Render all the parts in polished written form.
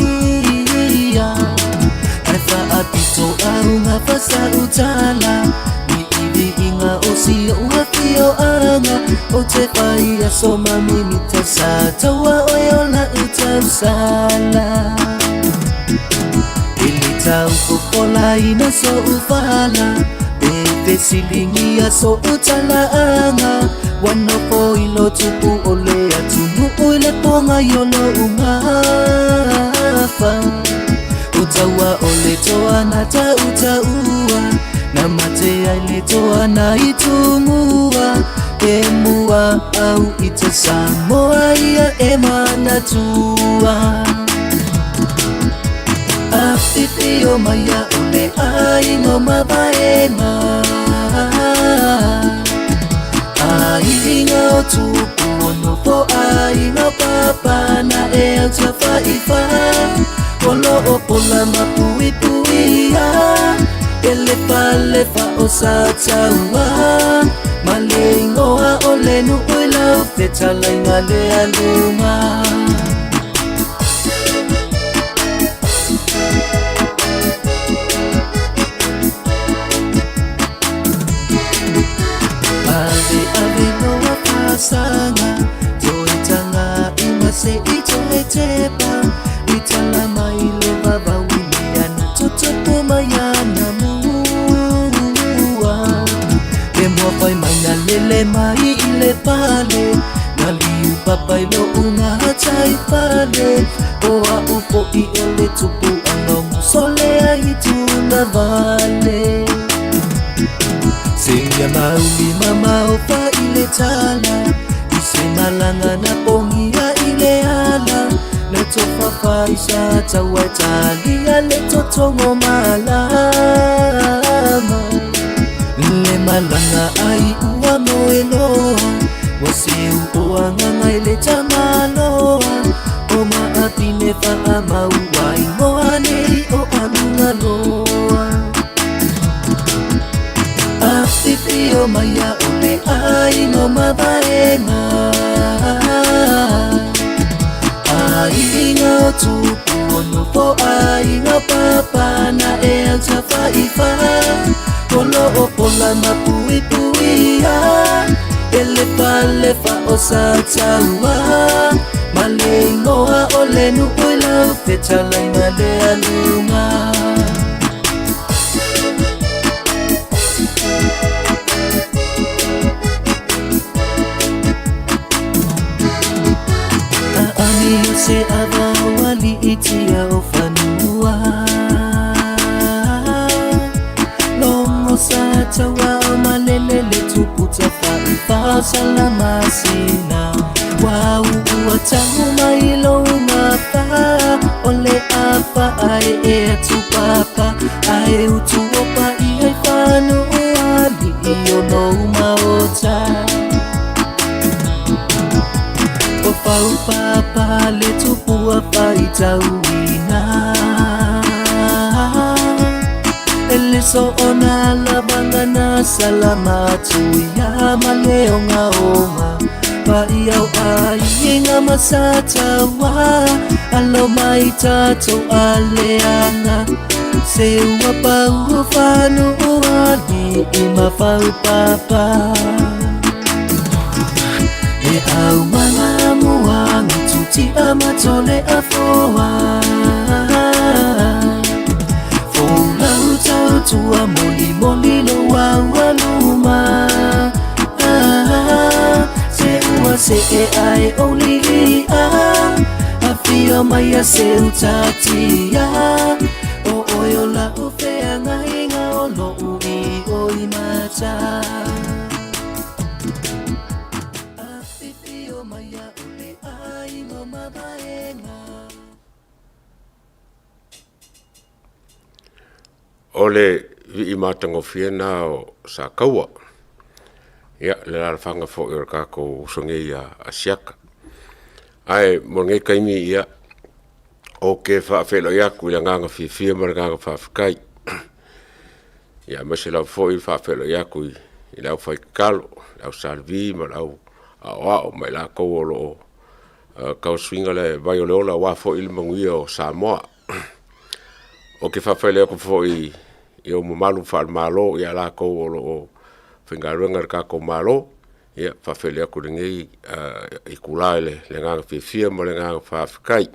manuia ai whaapito au ngā whasa utala ni iwi inga o si ua fio anga o te whaia so maminita sa taua oiola utau sala ili tau kokola ina so ufala Bebe silingia so utala anga Wano po ilo tupu ole atumu Uile ponga yolo ungafa Utawa ole toa na ta utaua Na matea ile toa na itungua Emua au itasamoa ia ema na tua Afifio maya ole ai no mabaena Ai inga o tupu ono po ai no papa na e au tafa ifa Olo o pola mapui puia Ele palefa o sa taua Malengoa ole nu uilau te talainga le alunga Sanga Joitanga imase itoetepa Italama ile baba wimiana Tutupu mayana mua Emwa pai maina lele mai ile pale Naliu papa ilo unga hatai pale Oa upo I ole tupu anong Solea ituna vale Senga mauli mama opa ile tala Ise malanga na pongia ile ala Leto fafaisha tawa talia Leto tongo malama Le malanga ai ua moeloa Wase upoa nganga ile tamaloa O maatine faa mauai Moanei o anungaloa Afifio maya ole ai no mabaena Ai inga o tupu ono po ai no papa na e au tafa ifa Polo o pola mapui puia Ele palefa o sa taua Malengoa ole nu uilau te talainga le alunga Se awawali itia o whanua Longo sa tawa o malelele tuputa whaifa salama sina Wau ua tangu mailo umapa Ole apa ai e atu papa Ai utu opa I ai whanua Li o no umaota Pau papa le tupua pai tauina Ele so ona labanga na salamatu ya maleo ngaonga Pai au ai inga masata wa Alo mai tato aleanga Se ua pau whanu uani ima pau papa E au mana muangi tuti amatole afoa Fola utau tua moli moli lo wawaluma Se ua se e ai olilia Afio maya se utatia O oiola ufea ngainga o lo ui oi mata Ole vi matango fiena o sa kaua. Ia, le la fanga fo i kako songe ia asiaka. Ai, mo ngai kaimi ia, o ke whaafelo iaku ia nganga fia mara nganga whaafikai. Ia, mase lau fo i whaafelo iaku i lau whaikalo, lau salvi, ma lau ao mai la kou o kau swinga le vai o leola wa fo il mangui o Samoa o ke whawhaile ako fo i o mamalu wha malo i ala ko o whingarunga ka ko malo ia whawhaile ako ringei i kula le nganga whiwhia mo le nganga whawhikai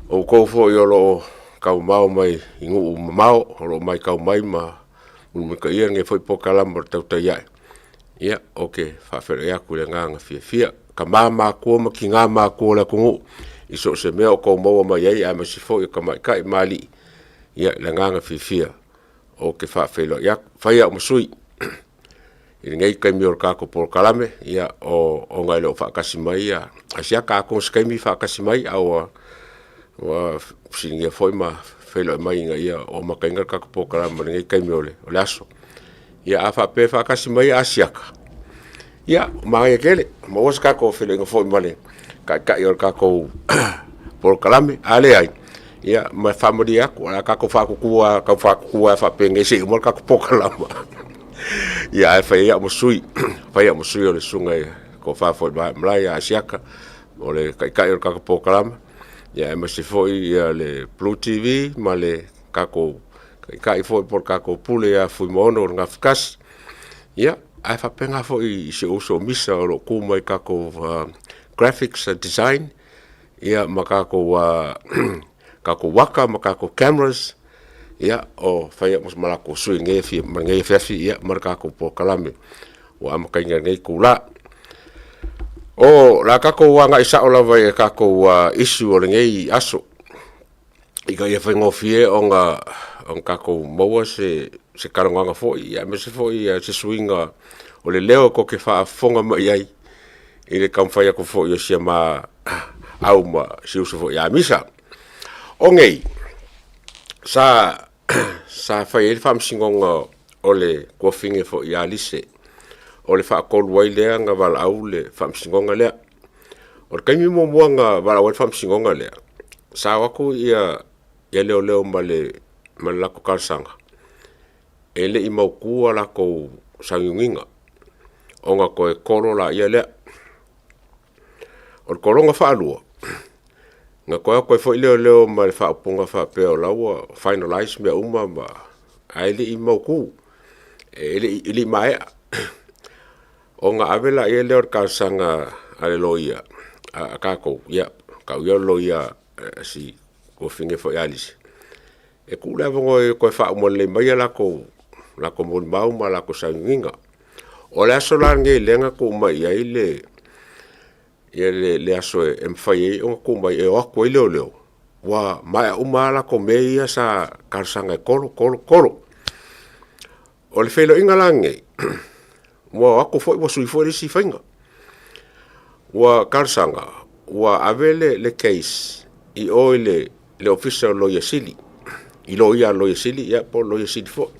o kou fo i o lo kau mau mai i ngu mamau o lo mai kau mai ma unumika ia nge fo i pokalama tau tai ai ia oke whawhaile ako le nganga whiwhia ka mama ko ma ki ngā mā ko la kungu i so se mea o kou maua mai ai a masi fo i ka mai kai mali ia le nganga whiwhia o ke whawhailo ia whaia o masui i ngai kai mi o kako por kalame ia o ngai lo whakasi mai ia asia kako skaimi whakasi mai au wa singia foi ma whailo mai inga ia o makainga kako por kalame ngai kai mi o le aso ia a whape whakasi mai asiaka ia mai kele mo was kako whailo inga foi male kai o kako por kalame ale ai ia ma family aku ala kako whakukua ka whakukua whapenge se mo kako por kalama ia e whaia musui o le sunga ko whawhoi mai asiaka o le kai o kako por kalama ia e masi foi le Blue TV ma le kako kai foi por kako pule a fui mono nga fkas ia ai whapenga foi i se uso misa o lo kumai kako graphics and design ia ma kako kako waka ma kako cameras ia o whaia mos malako sui nge fefi ia marka ko po kalame wa am kainga ngai kula o la kako wanga isa ola vai kako issue o ngai aso ika ia fa ngofie onga on kako moa se karanga fo ia me se fo ia se swinga o le leo ko ke fa fonga mai ai ile kam faia ko fo ia se ma au ma se uso fo ia misa o ngai sa fai ele fam singonga ole ko finge fo ia lise ole fa kol wai le nga val au le fam singonga le o kaimi mo nga val au fam singonga le sa wa ko ia leo male la ko kalsanga ele i mau ku ala ko sanginga onga ko e kolo la ia le o kolonga fa alua nga ko fo leo ma fa punga fa pe o lawa finalize me uma ma ai i mau ku ele mai o nga avela ia leo ka sanga ale loia a kako ia ka ia loia si ko finge fo alis e ku la vongo ko fa mo le mai la ko mo mau ma la ko sanginga o la solar nge lenga ko mai ai le aso e mfai o ko mai e o ko leo wa mai umala ko meia sa karsanga kolo o le felo ingalange wa ako foi wa sui foi si fainga wa karsanga wa avele le case i oile le official lawyer sili i lawyer sili ya po lawyer sili fo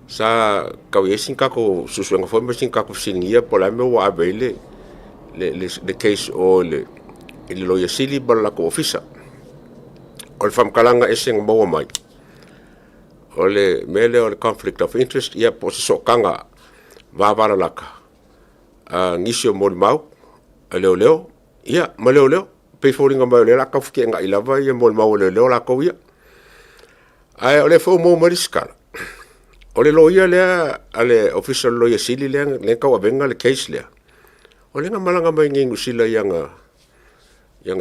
sa ka yesin kako susuenga fo mesin kako sinia po la me wa avele le case o le lawyer sili bala ko official o le fam kalanga eseng mo mai o le mele o le conflict of interest ia po so kanga va vara laka nisio mo mau leo ia ma leo pe foringa mai le laka fuke nga ilava ia mo mau leo la ko ia ai o le fo mo mariskala o le lawyer le ale official lawyer sili le ka wa venga le case le o le nga malanga mai ngingu sila yanga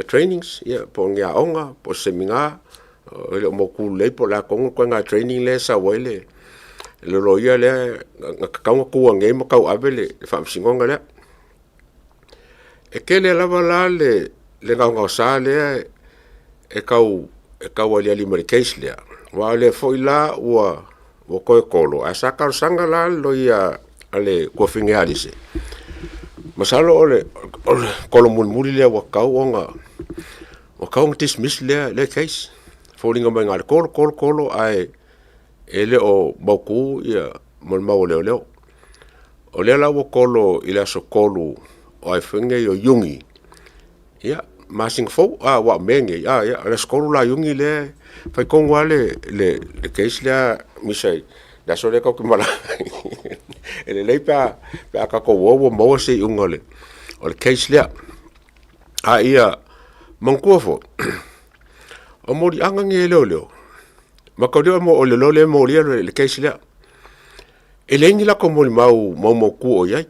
trainings ia po nga onga po seminar o le mo ku le po la ko nga training le sa wele le lawyer le nga ka ku nga mo ka avele fam singonga le e kele lava la le nga sa le e ka wali ali mer case le wa le foi la wa ko kolo asa ka sanga la lo ia ale ko finge alise masalo ole kolo mulmuli le wa ka onga dismiss le case falling among al kolo ai ele o boku ia mau leo o le la wo kolo ila so kolo o ai finge yo yungi ia masing fo wa menge ya le skolo la yungi le fai con wale le case la misai da sole ko mala ele le pa ka ko wo mo se ungole o le case la a ia mangkua fo o mori anga nge leo ma ko mo o le mo le keisi le ele ngi la ko mo mau ku o yai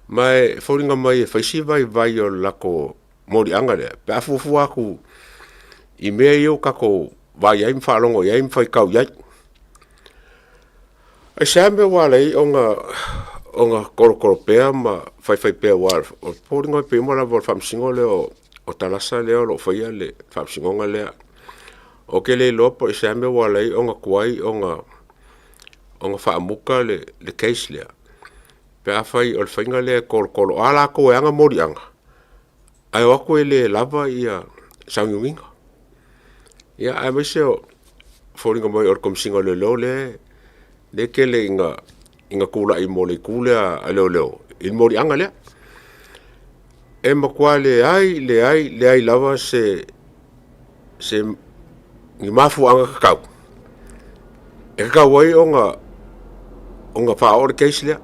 mai fōringa mai faisi vai o lako mori anga le pe afufu aku i mea iu kako vai ai mwhalongo iai mwhai kau iai e same walei onga korokoro pea ma whai pea wale o fōringa pe mo la vol whamsingo le o talasa leo lo whaia le whamsingonga lea o ke le lopo e same walei onga kuai onga whaamuka le case lea pe a whai o le whainga le korokoro ala ko e anga mori anga ai wako e le lava ia saungunga ia ai mai se o fōringa mai o komsinga le lo le ke le inga kula i mo le kule a leo in mori anga lea e makua le ai lava se ngi mafu anga kakau e kakau ai onga wha o le keisi lea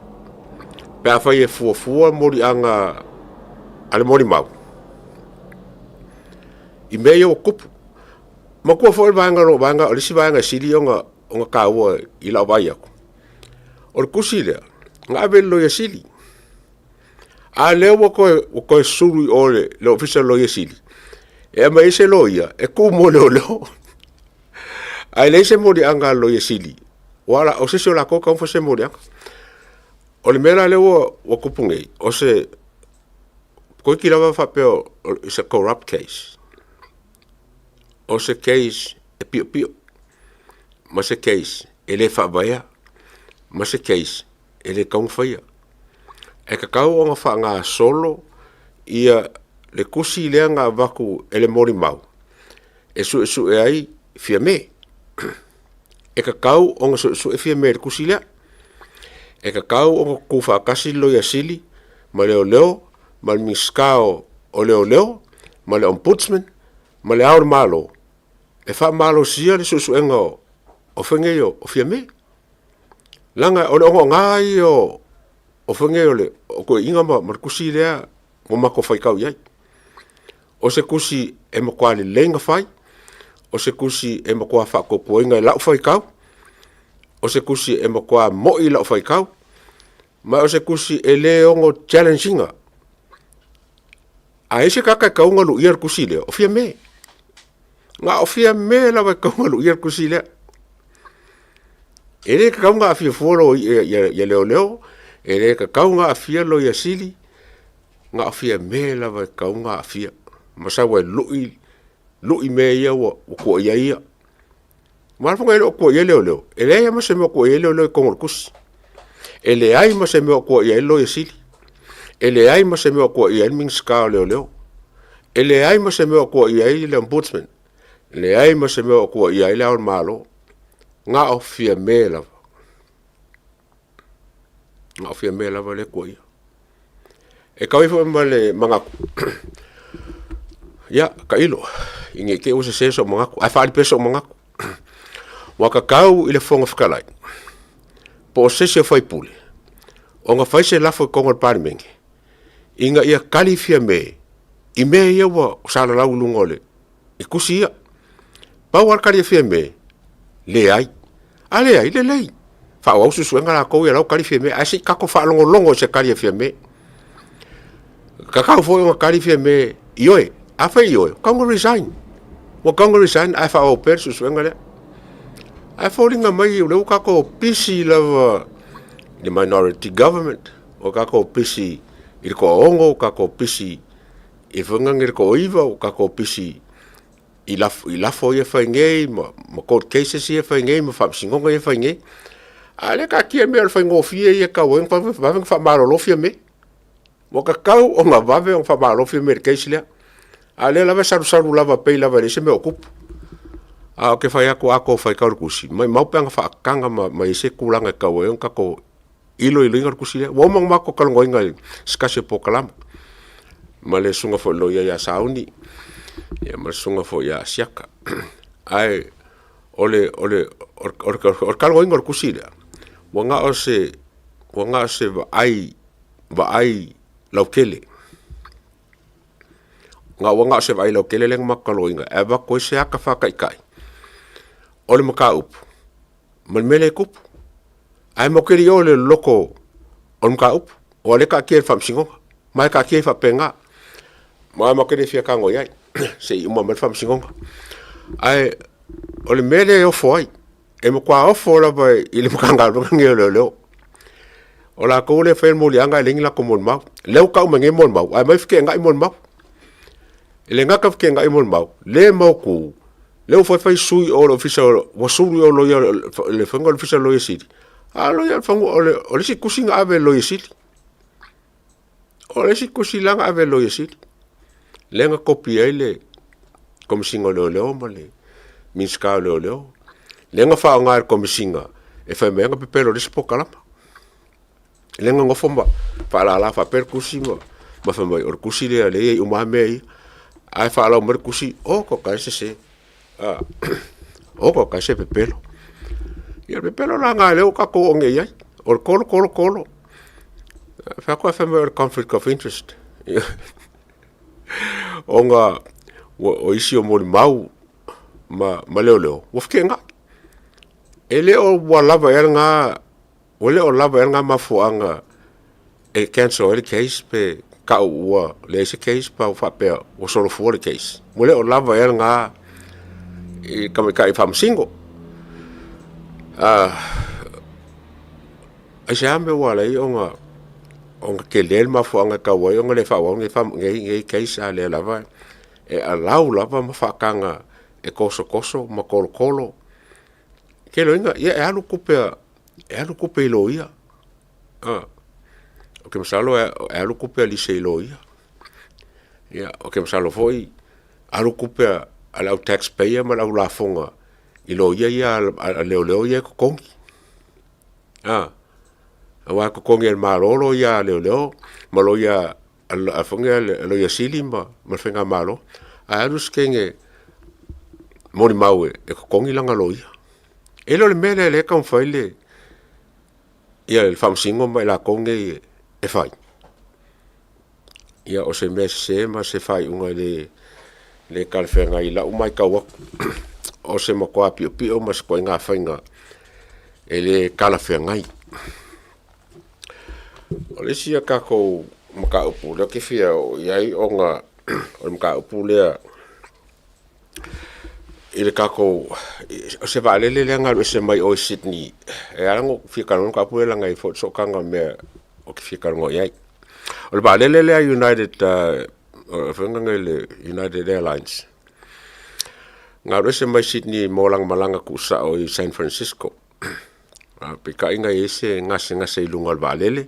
pe a whai e fuafua mori anga ale mori mau i mea iau kupu ma kua fo vanga o lisi vanga siri onga kaua i lau vai aku o le kusi lea ngā vele loia sili a leo wako e suru i ole le ofisa loia sili e ma ese loia e ku mo leo ai le se mori anga loia sili wala o se la koka o se mori anga o le mera leo o kupungei o se ko ki lava fa peo is a corrupt case o se case e pio ma se case ele fa baia ma se case ele kaung faia e kakau o nga nga solo ia le kusi le nga vaku ele mori mau e su e ai fia me e kakau o nga su e fia me le kusi le e kakau o nga kufa kasi lo ya sili ma leo ma le miskao o leo ma le ombudsman ma le aur malo e fa malo sia le su enga o fengeo o fia me langa o ngo ngai o fengeo le o ko inga ma kusi le mo mako fai kau yai o se kusi e mo kwali lenga fai o se kusi e mo kwa fa ko poinga la fai kau o se kusi e mo kwa mo i la fai kau ma o se kusi e le ongo challenginga a ese kaka kaunga lu iar kusi le o fia me nga o fia me la va kaunga lu iar kusi le ele ka kaunga afia folo ya leo ele ka kaunga afia lo ya sili nga afia me la va kaunga afia masawa lui me ia wo ko ia ia mar fonga lo ko ia leo ele ya se me ko ia leo ko kusi ele ai ma se me ko ia lo ya sili ele ai ma se me ko ia ming ska leo ele ai ma se me ko ia le ombudsman ele ai ma se me ko ia le al malo nga ofia mela le ko ia e ka ifo male manga ya ka ilo inge ke usa se so manga ai fa peso manga wa ka kau ile fonga fkalai po se fai pule o nga fai se la fo ko parmengi inga ia kalifia me i me ia wa sala la ulungole i kusia pa war kalifia me le ai le lei fa o su suenga la ko ia la kalifia me asi ka ko fa longo se kalifia me ka ka fo nga kalifia me ioe a fa ioe kongo resign a fa o per su suenga le a fa ringa mai le ka ko pisi la the minority government o ka ko pisi i ko ongo ka ko pisi e funga ko iva o ka ko pisi i la fo ia fa ngei ma court cases ia fa ngei ma fa singonga ia fa ngei ale ka kia me al fa ngofie ia ka wen fa malo lo fie me mo ka kau o nga va ve fa malo fie me case le ale la va saru lava pe lava le se me okup a ke fa ya ko ako fa ka kusi mai mau panga fa kanga ma ise kulanga ka wen ka ko ilo inga kusi le wo mang mako kalongo inga skase po kalam male sunga fo lo ya sauni ya mal sunga fo ya siaka ai ole kalongo inga kusi le wanga ose va ai laukele nga wanga se vai lo kelele makalo inga e ba ko se aka fa kai ole maka up mal mele kup ai mo kiri ole loko on maka up ole ka kier fam singo mai ka kier fa penga ma mo kiri fia kango yai se uma mal fam singo ai ole mele o foi e mo kwa o fola ba ile maka lo ngelo lo ola ko le fe mo lianga ling la ko mon mau leu ka mo nge mon mau ai mai fike ngai mon mau ele nga ka fike ngai mon mau le mau ku leu foi sui o official wa sui o lo le fango official lo yesi alo ya fango ole si kusinga ave lo yesi ole si kusilanga ave lo yesi lenga kopia ile kom singo lo male minska lo lenga fa ngar kom singa e fa menga pepelo rispo kalama lenga ngofomba fa la fa perkusi ma fa mai or kusi le ale o ma mei ai fa la mer kusi o ko ka se o ko ka se pepelo ya pepelo la nga le o ka ko nge ya or kolo fa ko fa mer conflict of interest o nga o isi o mo mau ma leo o fkenga ele o wala va nga ole o lava nga mafuanga e cancel el case pe ka ua le ese case pa fa pe o solo for case ole o lava nga e kame ka fam singo a jambe wala i onga ke le mafuanga ka wa onga le fa wa nge fam nge case ale lava e alau lava mafakanga e koso ma kolo ke lo nga ya alu kupea e alu kupe lo ia o ke masalo e alu kupe ali se lo ia ya o ke masalo foi alu kupe ala taxpayer ma la fonga i lo ia a leo ia ko kongi wa ko kongi el malolo ia leo ma lo ia a fonga lo ia silimba ma fenga malo a alu skenge mori maue e ko kongi langa lo ia elo le mele le kan faile ia el famsingo mai la konge e fai ia o se mese ma se fai unga le kalfenga i la umai kawa o se mo kwa pio mas ko nga fainga ele kalfenga i o le sia ka ko maka upu le ke fia ia i onga o maka upu le ile kako se vale le nga se mai o Sydney e arango fika no ka puela ngai fo so kanga me o ki fika ngo yai o vale le United fenga le United Airlines nga se mai Sydney molang malanga ku sa o San Francisco pe ka inga ese ngase ilunga vale le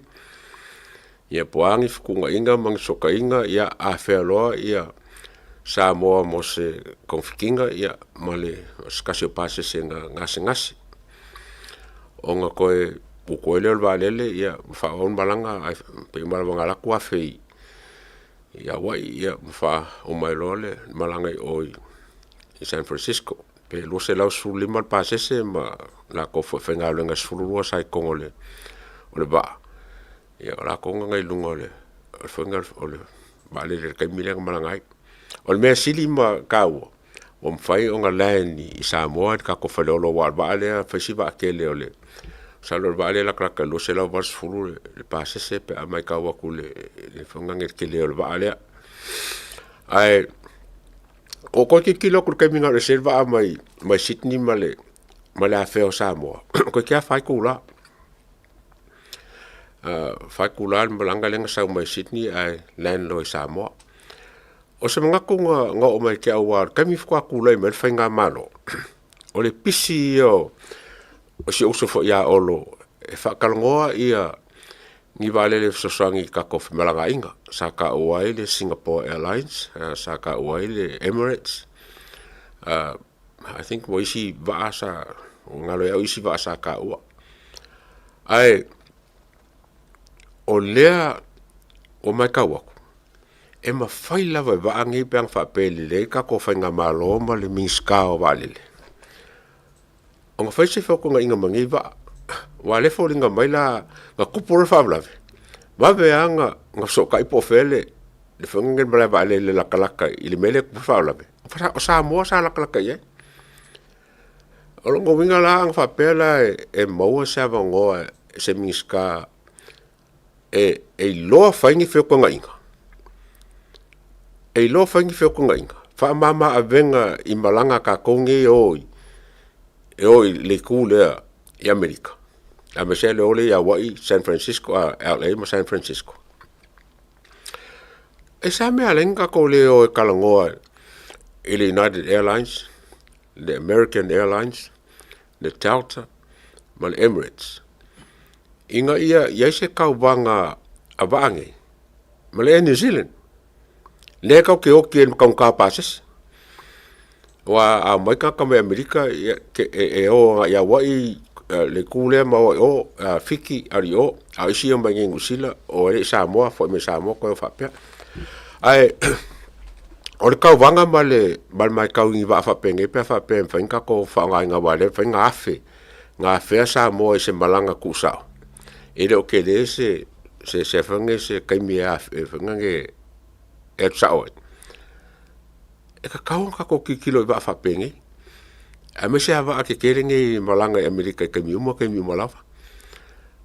ia poangi fukunga inga mang so ka inga ia a felo ia Samoa mo se konfikinga ia male skasio pase se ngase onga koe bukoele o valele ia fa on balanga pe malanga la kwa fei ia wai ia fa o mai lole malanga o i San Francisco pe lo se la su limal pase se ma la ko fenga lo ngas fulu sai kongole o le ba ia la konga ngai lungole fenga ole vale le kai milenga malanga o me sili ma kawo o mfai o nga lani i Samoa ka ko fale lo wa ba le festival akele ole salo ba le la kraka lo se la vas fulu le passe se pe mai kawa ku le fonga nge kele ole ba le ai o ko ki kilo ku ke minga reserva mai Sydney male a fe o Samoa ko ki a fai ku la malanga lenga sa mai Sydney ai land lo Samoa o se mga kunga nga o mai ke awar kami fukua kulai mai whainga malo o le pisi o si usofo ia olo e whakalangoa ia ni vale le sosangi ka kofi malanga inga sa ka uai le Singapore Airlines sa ka uai le Emirates I think mo isi vaasa ngalo ya isi vaasa ka ua ai o lea o mai ka waku e ma fai lava va angi peang fa pele le ka ko fainga malo ma le minska o vale o nga fai se fa ko nga inga mangi va wale fo linga mai la nga kupore fa blave va ve anga nga so kai po fele le whangangen bala ba le lakalaka i le mele ku whaolawe. O sa mua sa lakalaka i e. O longo winga la ang whapela e maua sa wangoa se mingiska e loa whaingi whio konga inga. E loa whaingi whio konga inga. Wha mama a venga i malanga ka konge e oi le kūlea i Amerika. A me se le ole i Hawaii, San Francisco, LA ma San Francisco. E sa mea lenga ko le o e kalangoa i le United Airlines, the American Airlines, the Delta, ma le Emirates. Inga ia se kau wanga a waange, ma le New Zealand. Le kau ke oki e kau ka pases. Wa a mai ka me Amerika e o ia Hawaii le kule ma o fiki ari o a isi o mai ngusila o le Samoa fo me Samoa ko fa pe ai o le kau wanga male mai kau ngi va fa penge pe fa pe fa ko fa nga wale fa nga fe Samoa se malanga ku sa e le o ke le se fange se kai mi a fa nge e sa o e ka kau ka ko kilo va fa penge a me se ava ke kerenge malanga Amerika ke mi malava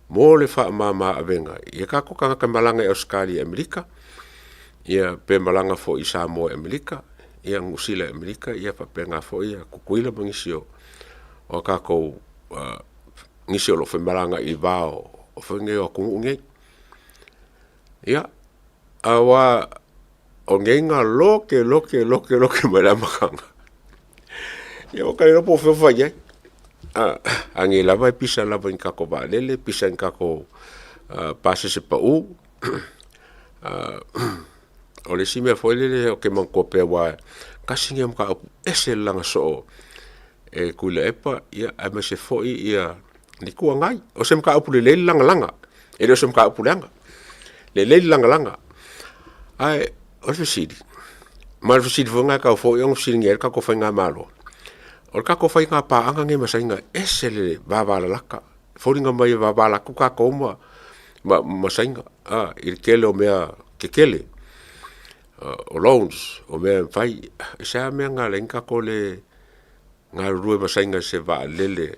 mo le fa mama avenga e ka ko ka malanga Australia Amerika ia pe malanga fo i Samoa Amerika ia ngusila Amerika ia fa penga fo ia kukuila bangisio o ka ko ngisio lo fe malanga i vao o fe nge o kunge ia awa o ngenga loke malama kanga yo ka no po fa ya angi lava pisa lava in kako ba lele pisa in kako pase se pa u o le sime foi le o ke man ko pe wa kasinga ka ese langa so e kula epa ia a me se foi ia ni ku ngai o se ka upu le langa e le se ka upu langa le langa ai o se sidi mal sidi vonga ka foi on singer ka ko fa nga malo o ka ko fai nga pa anga nge masainga esele babala laka foringa mai babala ku ka ko ma masainga il kele o mea kekele o loans o mea fai sa mea nga lenka ko le nga rue masainga se va lele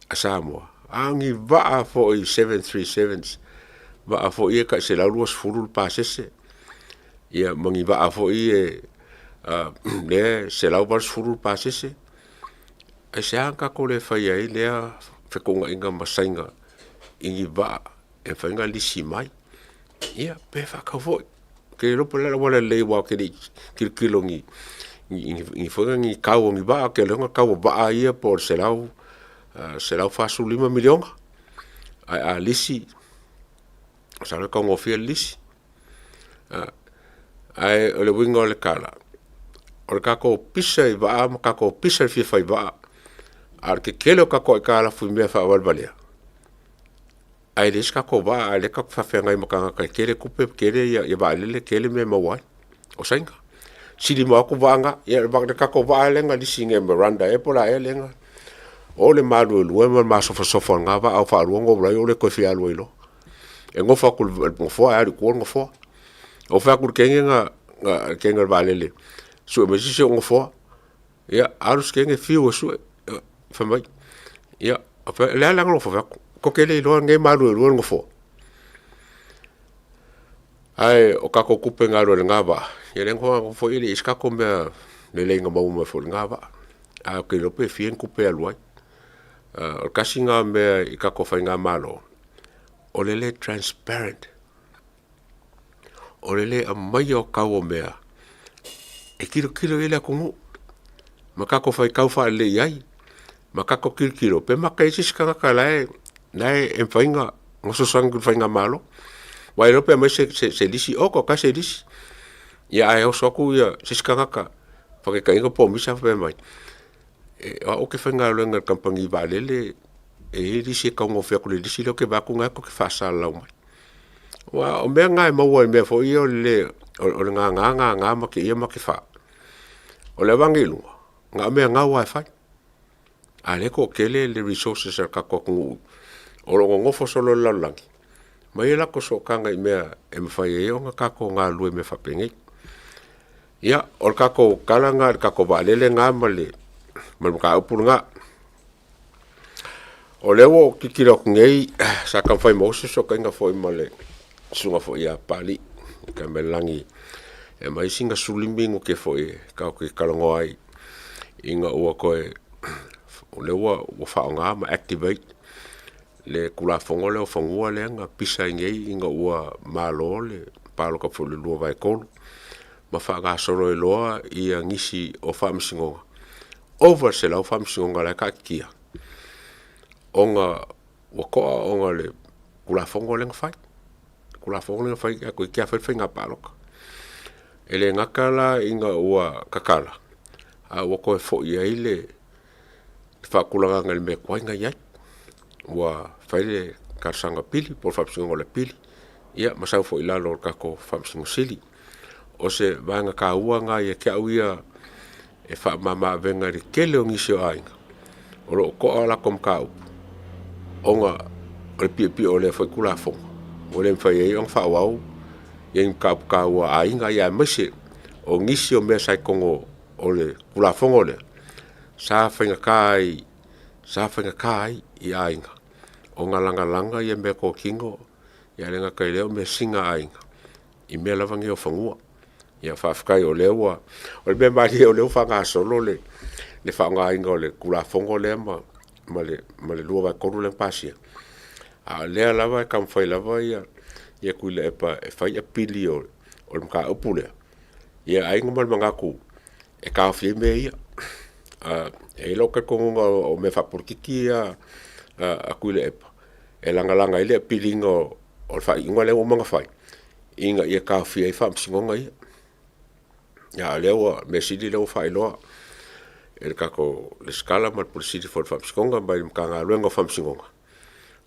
a Samoa angi va fo i 737s va fo i ka se la luas furul pasese ia mangi va fo i le se la luas furul pasese e se anka ko le fai ai lea whekonga inga masainga ingi ba e whainga lisi mai ia pe whakawoi ke ropo lera wala lei wao ke ni kilongi i whainga ngi kau ngi ba ke leonga kau ba ia por se lau fasu 5 milionga a lisi sa le kau ngofia lisi ai o le winga o le kala o le kako pisa i ba ma kako pisa i fai ba ar ke kelo ka ko ka la fu me fa wal balia ai des ka ko ba ale ka fa fa ngai maka ka kele kupe kele ya ba le kele me ma wai o sainga sili ma ko vanga ya ba ka ko ba le nga di singe Miranda e pola e lenga o le malu lu e ma so fa nga ba au fa lu ngo bla yo le ko fi alu ilo e ngo fa ku mo fo ai ku ngo fo o fa ku ke nga ba le so me si ngo fo ya arus ke nge fi o so famai ia apa la ngo fo ko kele lo nge malu lo ngo fo ai o ka ko kupe nga ro nga ba ye le ngo fo ile iska ko me le nga ba mo fo nga ba a ke lo pe fien kupe aloi o ka singa me i ka ko fa nga malo o le transparent o le a mai o ka o me e kilo ile ko mo ma ka ko fa ka fa le yai makako kilkilo pe makaisi kanga kala nai en fainga ngoso sang fainga malo wai rope me se disi o ko ka se disi ya ai o soku ya se kanga ka porque ka ingo po misa pe mai o ke fainga lo ngal kampangi valele e disi ka ngo fe ko le disi lo ke ba ku nga ko ke fa sala mai wa o me nga mo wo me fo io le o nga ma ke ia ma ke fa o le vangilu nga me nga wifi ale ko kele le resources ka ko o lo ngofo solo la langi mai la ko so kanga I mea e mawhai e o ngā kako ngā lue me whapengei. Ia, o kako kalanga, kako waalele ngā male ka upuru ngā. O lewo kikira ku ngei, sa kam whai Moses o kainga fo I male, sunga fo ia pali, ka melangi, e mai singa sulimbingu ke fo I, ka ke kalango ai, inga ua koe, o lewa ua whao ngā ma activate, le kula fongo leo fongua le nga pisa ngei inga ua malo le palo ka fulu lua vai kolu, ma wha ngā soro e loa I a ngisi o whamsingonga. Over se lau whamsingonga le ka kia. Onga wakoa onga le kula fongo le ngawhai. Kula fongo le ngawhai a koe kia whai ngā paloka. E le ngakala inga ua kakala. A wako e fo I le whakulanga le me kwai ngai ai. Ua whai le karsanga pili, por whamsingonga le pili. Ia masau fo I lalo kako whamsingo sili. O se vanga ka ua ngā ia kia uia e wha mama venga ri kele o ngisi o ainga. O lo ko ala kom ka upu. Onga o le pia o le whai kula fonga. O le mwhai ei ong wha wau. Ia ka ua ainga ia mese o ngisi o mea sai kongo o le kula fonga o le. Sa whainga kai I ainga. O ngā langa ia mea ko kingo. Ia lenga kai leo mea singa ainga. I mea lavangi o whangua. Ia whawhakai o lewa. O le mea mari o leo whanga solo le whanga inga o le kula fongo le ma le lua vai koru le pasia. A lea lava e kam whai lava ia kui le epa e whai a pili o le mka upu lea. Ia ainga mal mangaku e ka whie mea ia. E loka kongunga o me whapurkiki a kui le epa. E langa ile a pili inga o le whai inga leo o mga whai. Inga ia ka whie I whamsingonga ia. Ia lewa me sidi lewa whai loa. E kako le skala mal pulisiti fo le whamsingonga mai mka ngā luenga whamsingonga.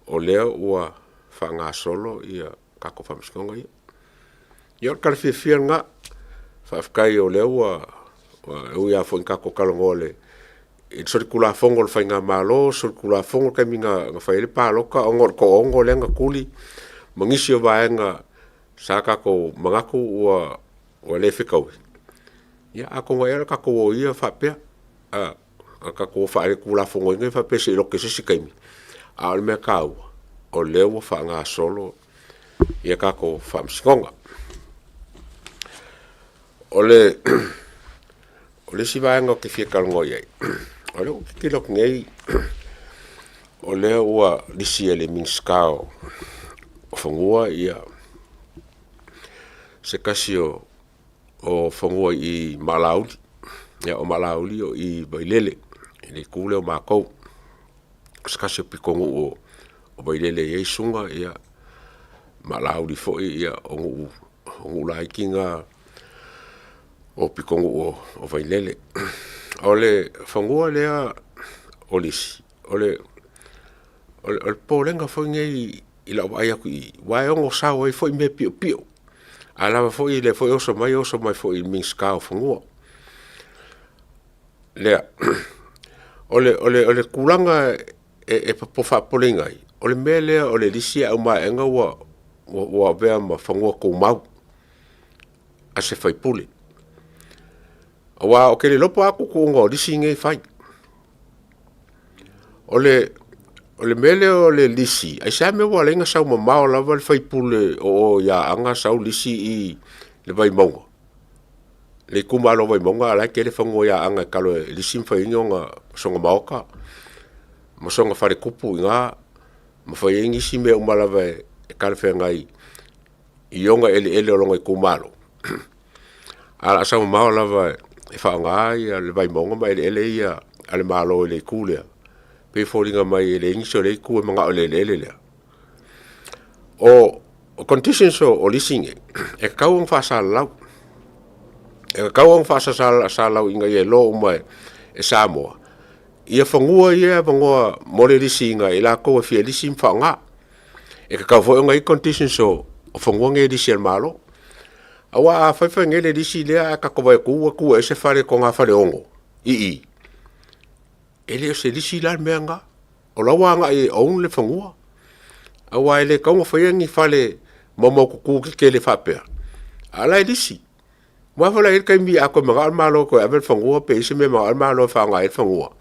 O leo ua wha ngā solo ia kako whamsingonga ia. Ia kara whia ngā whawkai o leo ua ia fo in kako kalongo le. E sori kula fongo le whai ngā malo, sori kula fongo kai mi ngā whai le pāloka, ko ongo le ngā kuli. Mangisi o vaenga sa kako mangaku ua le whikaui. Ia ako ngai ala kako o ia whapea. Kako whaere kula fongo ingai whapea se iloke se sikaimi. A ole mea kaua. O lewa wha ngā solo. Ia kako whamsingonga. Ole si vaenga o ke whiakarongo iai. Ole o ke kilok ngei. O lea ua lisi ele minskao. O whangua ia. Se kasi o whangua I Malauli. Ia o Malauli o I Bailele. Ile kule o Mākou. Se kasi o pikongu o Bailele iei sunga ia Malauli foi ia o ngu laikinga o pikongu o Bailele. Ole whangua lea o lisi. Ole pōrenga foi ngei I lau ai aku I waiongo sao ai foi me pio pio. Alawa foi le foi oso mai foi minska o whangua. Lea, ole kulanga e papofa polingai. Ole mea lea ole lisi au maenga wa vea ma whangua kou mau. A se whai pule. Wa o kere lopo aku ko ngā lisi ngei whai. Ole mele o le lisi, ai sa me wa lenga sau mamao lava le whai pule o ia anga sau lisi I le vai maunga. Le kumalo vai maunga ala ke le whango ia anga kalo lisi mwhai ingo ngā songa maoka. Ma songa whare kupu I ngā, ma whai ingi si me umalava e kale whengai I onga ele o longa I kumalo. Ala sau mamao lava e whaanga ia le vai maunga ma ele ia ale malo ele kulea. Pe fōringa mai le ingiso le kua mga o le lea. O conditions o lisinge, e kauang whasa lau. E kauang whasa sa lau inga I lo umai e Samoa. Ia whangua ia wangua mole lisinga I la koa fia lisim whaanga. E ka kau fōinga I conditions o whangua nge lisi al malo. Awa a whaiwhai nge le lisi lea a kakawai kua e se whare ko ngā whare ongo. I. Ele o se lisi la mea nga. O lawa nga I oun le whangua. Awa ele kaunga whaiangi whale momo kuku ke le whapea. Ala e lisi. Mua whala e kaimi ako mga almalo ko avel whangua pe isi me mga almalo whanga e whangua.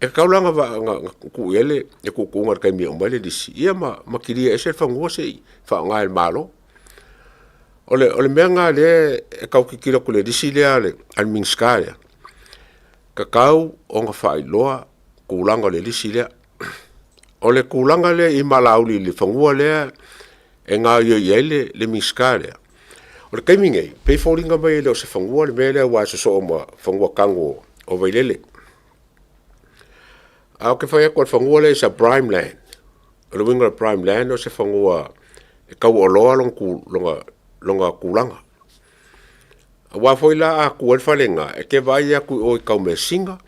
E kaulanga wa ku ele e kukunga kaimi umale lisi. Ia ma kiria ese whangua se whanga e malo. Ole mea ngā le e kau kikira kule lisi lea le almingska lea. Kakau o ngā whailoa kulanga le lisi lea. Ole kulanga lea I malauli le whangua lea e ngā iele le mingska lea. Ole kaimingei, pei fōringa mai leo se whangua le mea lea wa se so ma whangua kango o wailele. Ao ke whai akua whangua le sa prime land. Ole winga prime land o se whangua e kau o loa longa kulanga. Wa foila a ku falenga e ke vai aku o kau me singa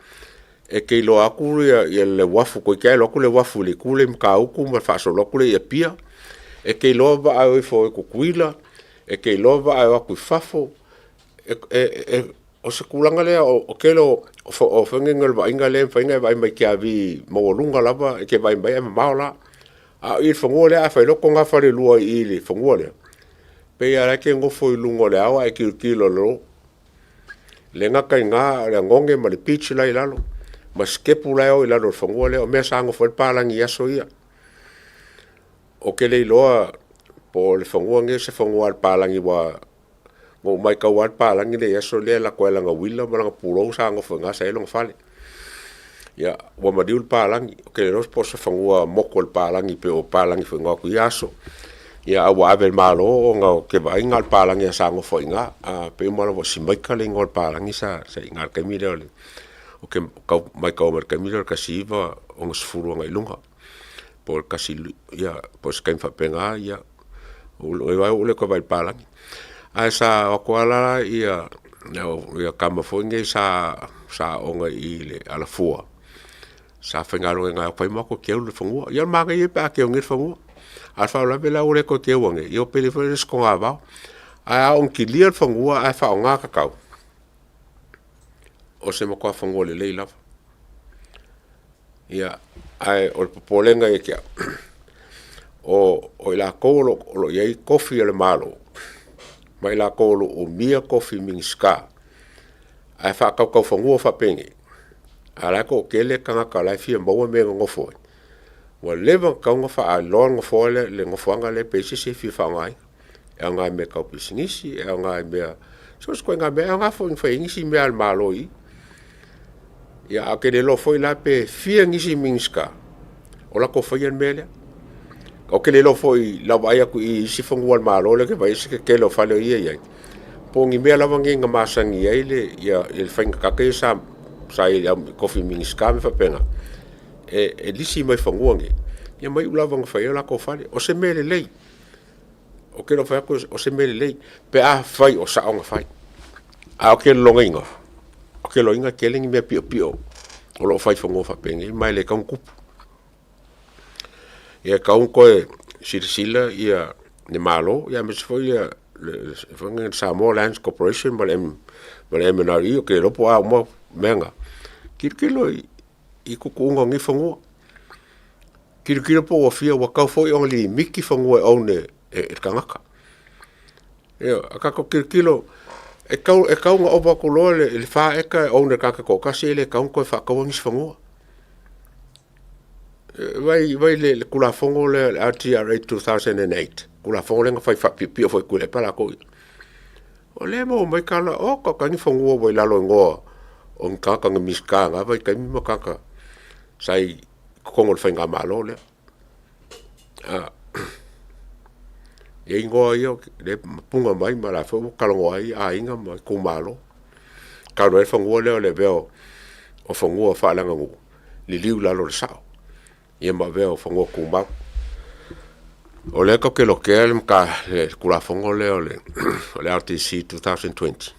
e ke lo aku ia le wafu ko ke lo ku le wafu le ku le ka ku ma fa so lo ku le ia pia e ke lo va a fo ku kuila e ke lo va a ku fafo o se kulanga le o ke lo o fengengel va ingale fenga vai mai ke avi mo lunga lava e ke vai mai ma la a I fongole a fa lo ko nga fa le lua I le fongole pe ara ke ngofo I lungo le awa e kilo lo le nga kai nga le ngonge ma le pitch lai lalo ma skepu lai o I lalo whangua le o mea sa ngofo le pālangi aso ia o ke le iloa po le whangua nge se whangua le pālangi wa ngō mai kau al pālangi le aso le la koe langa wila ma langa pūrou sa ngofo nga sa elonga whale ia wa madiu le pālangi o ke le nos po se whangua moko le pālangi pe o pālangi whangua ku i aso ia awa avel malo o ngā ke vai ngā pālangi a sa ngofo inga pe umala wa simaika le ngā pālangi sa inga kaimi leo le o ke mai kau mer kaimi leo kasi iwa o ngā sifuru ngai lunga po kasi ia po skaim whapenga ia o iwa ule ko vai pālangi a sa o koala ia kama fōinge sa onga I le ala fua sa whengaro ngā pai mako keu le whangua ia mga I pa keu ngir whangua alfa la bela ure ko te wange yo pele fo ko nga ba a on ki lia fangua a fa nga ka kau o se mo ko fangua le leila ya ai o polenga e kia o la kolo lo ye kofi le malo mai la kolo o mia kofi mingska a fa ka fangua fa pengi ala ko kele kanga ka la fi mo me ngofo wa leva kaunga fa a longa fole le ngofuanga le pesi se fi fangai e nga me ka pisingisi e nga me so sko nga me nga fo ngisi me al maloi ya akele lo foi la pe fi ngisi minska ola ko foi en mele o ke le lo foi la vai ku I si fongu al malo le ke vai se ke lo fale ia po ngi me la vangi nga masangi ile ya il fanga ka ke sa ia kofi minska me fa pena e lisi mai whanguangi ia mai ula wanga whai la ko whare o se mele lei o ke lo whai o se mele lei pe a whai o sa onga whai a o ke longa inga o ke lo inga ke lengi mea pio pio o lo whai whangu whapengi mai le kaun kupu ia kaun koe sirisila ia ne malo ia me se fo ia whangi Samoa Lands Corporation ma le MNRI o ke lopo a mo menga kirkilo I kukunga ngi whangua. Kira po wa fia wa kau foi onga li miki whangua au ne e kangaka. Ia, a kako kilo e kau nga opa kuloa le wha eka au ne kaka ko kasi le kau koe wha kau ngis whangua. Vai le kula whango le RTRA 2008. Kula whango le nga whai whapipia foi kule pala koi. O le mo mai kala o kakangi whangua wai lalo ngoa o ngaka nga miska nga vai kaimi mo kaka. Sai kongo le whainga malo le. E ingoa ia le punga mai ma la whau kalongo ai a inga mai kong malo. Karo e whangua leo le veo o whangua whaalanga ngu. Li liu lalo le sao. Ia ma veo o whangua kong mau. O le ka ke lo ke le mka le kula whango leo le RTC 2020.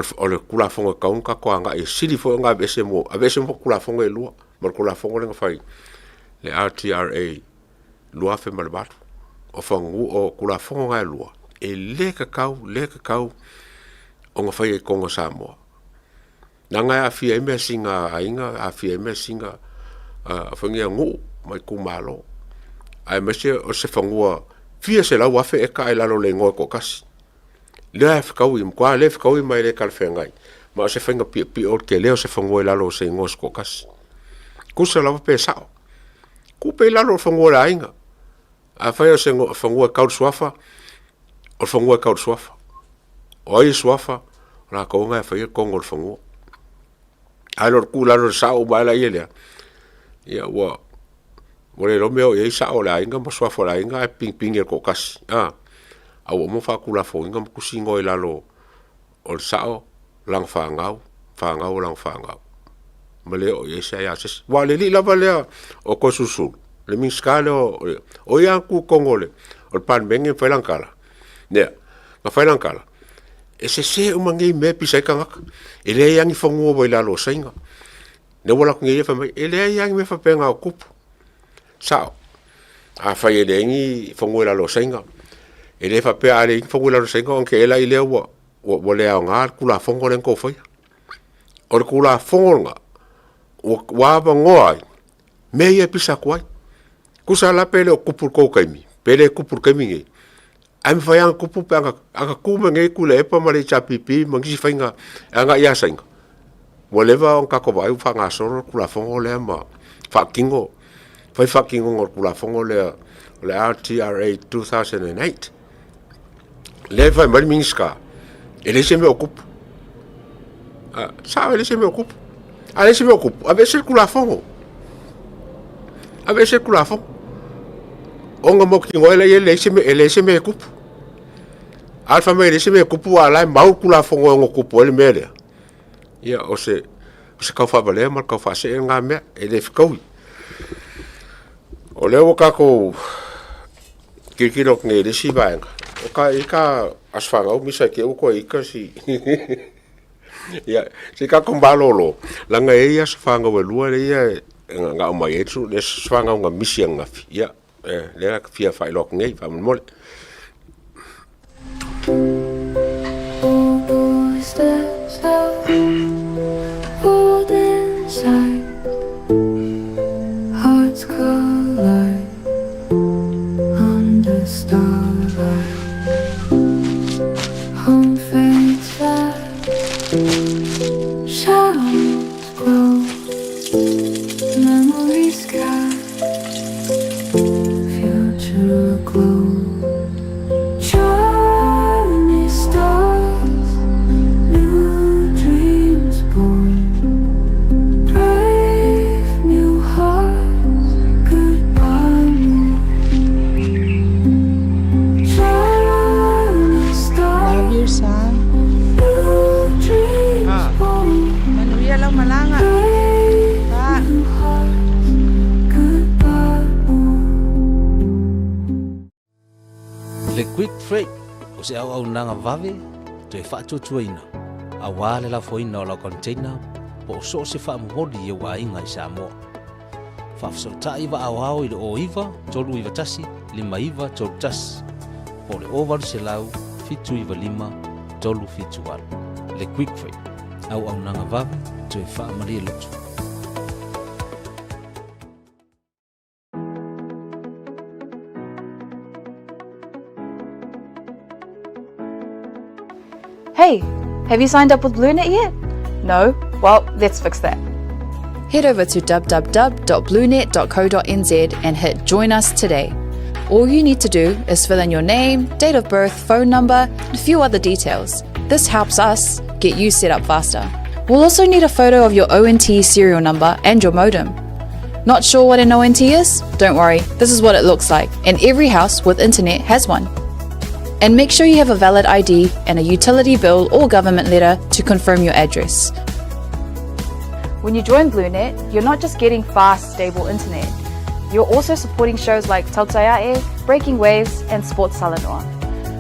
O le kula fonga kaun ka ko anga e sili fo nga bese mo kula fonga e lua mar kula fonga nga fai le RTRA lua fe mal bat o fongu o kula fonga nga lua e le kau o nga fai e konga Samoa nanga a fia me singa ainga a fia me singa a fonga ngu mai ku malo ai mese o se fangua fia se lau afe e ka e lalo le ngoi ko kasi le fa kau im kwa le fa kau mai le kalfengai ma se fanga pi o ke le se fangua lalo se ngos ko kasi ku se lau pe sao ku pe lalo fangua la inga a fa se fangua kau swafa o fangua kau swafa o ai swafa la ko nga fa ko ngol fangua alor ku lalo sao ba la ile ya wa Mole lo meo e sa ola inga mo swa fola inga ping ping e ko kasi. Au mo fa kula fo inga mo kusingo e lalo ol sao lang fangau lang fangau. Mole o e sa ya ses. Wa le li la vale o ko susu. Le min skale o ya ku kongole. Ol pan bengi fa lankala. Ne. Ma fa lankala. E se o mangi me pisa kanga. Ele yang fongo bo lalo sainga. Ne wala ku ngi fa ele yang me fa penga o kupu. Sao a fai ele ngi fongo la lo senga ele fa pe ale fongo la lo senga on ke ela ile wo le nga kula fongo len ko foi or kula fongo nga wa ba ngoi me ye pisa kwai kusa la pele o kupur ko kaimi pele kupur kaimi ngi am fa yang kupu pa anga kuma ngi kula e pa mari cha pipi mangi fainga anga ya senga wo leva on ka ko vai fa nga soro kula fongo le ma fa kingo Fai fucking ngor kula fongo le RTRA 2008. Le fai mal minska. Ele se me ocupa. Sabe, ele se me ocupa. Ele se me ocupa. A ver se kula fongo. A ver se kula fongo. Onga mo kingo ele se me ocupa. Alfa me ele se me ocupa ala mau kula fongo ngo ocupa ele mele. Ya o se ka fa vale mal ka fa se nga me ele ficou. O leo kako kikiro nge de si bang. O ka ika asfanga o misa ke o ko ika si. Ya, si ka kombalolo. Langa e asfanga we lua le ya nga o mai etsu le asfanga nga misi nga fi. Ya, le ka fia fa lok nge fa mol. Le quick freight o se au nanga vave to e whātua tuaina a wāle la foina o la container po o so se whaamori e wā inga i Samoa. Whafsota iwa au au i o iwa tolu iwa tasi lima iwa tolu tasi po le ovaru se lau fitu iwa lima tolu fitu walu. Le quick freight au nanga vave to e whaamari e lotu. Hey, have you signed up with BlueNet yet? No? Well, let's fix that. Head over to www.bluenet.co.nz and hit Join Us today. All you need to do is fill in your name, date of birth, phone number, and a few other details. This helps us get you set up faster. We'll also need a photo of your ONT serial number and your modem. Not sure what an ONT is? Don't worry, this is what it looks like, and every house with internet has one. And make sure you have a valid ID and a utility bill or government letter to confirm your address. When you join BlueNet, you're not just getting fast, stable internet. You're also supporting shows like Tautaiae, Breaking Waves, and Sports Salanoa.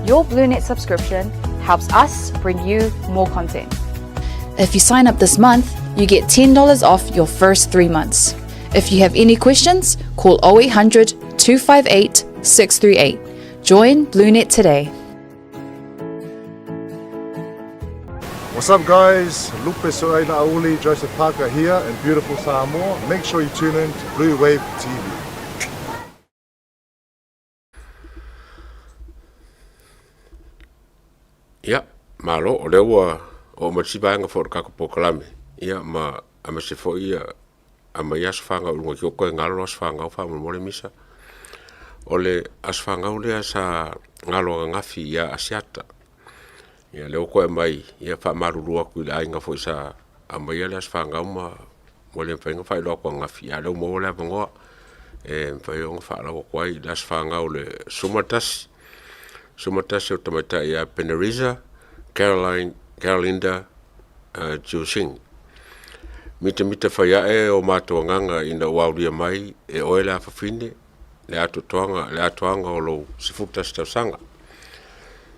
Your BlueNet subscription helps us bring you more content. If you sign up this month, you get $10 off your first 3 months. If you have any questions, call 0800 258 638. Join BlueNet today. What's up guys, Lupe Soaina Auli, Joseph Parker here in beautiful Samoa. Make sure you tune in to Blue Wave TV. malo o le ua o matibanga fo ka ko pokalame ia ma ama se fo ia ama ia sfanga o ko ko ngalo sfanga o fa mo le misa ole asfanga o le sa ngalo ngafi ia asiata ia le ko mai ia fa marulu ku le ainga fo sa ama ia le asfanga ma mo le fa fa lo ko ngafi ia le mo le ngo fa yo fa lo ko ai le asfanga o le sumatas o tamata ia Peneriza Carolinda Jusing mita faya o mato nganga ina waulia mai e oela fafine le atu toanga o lo sifuta sanga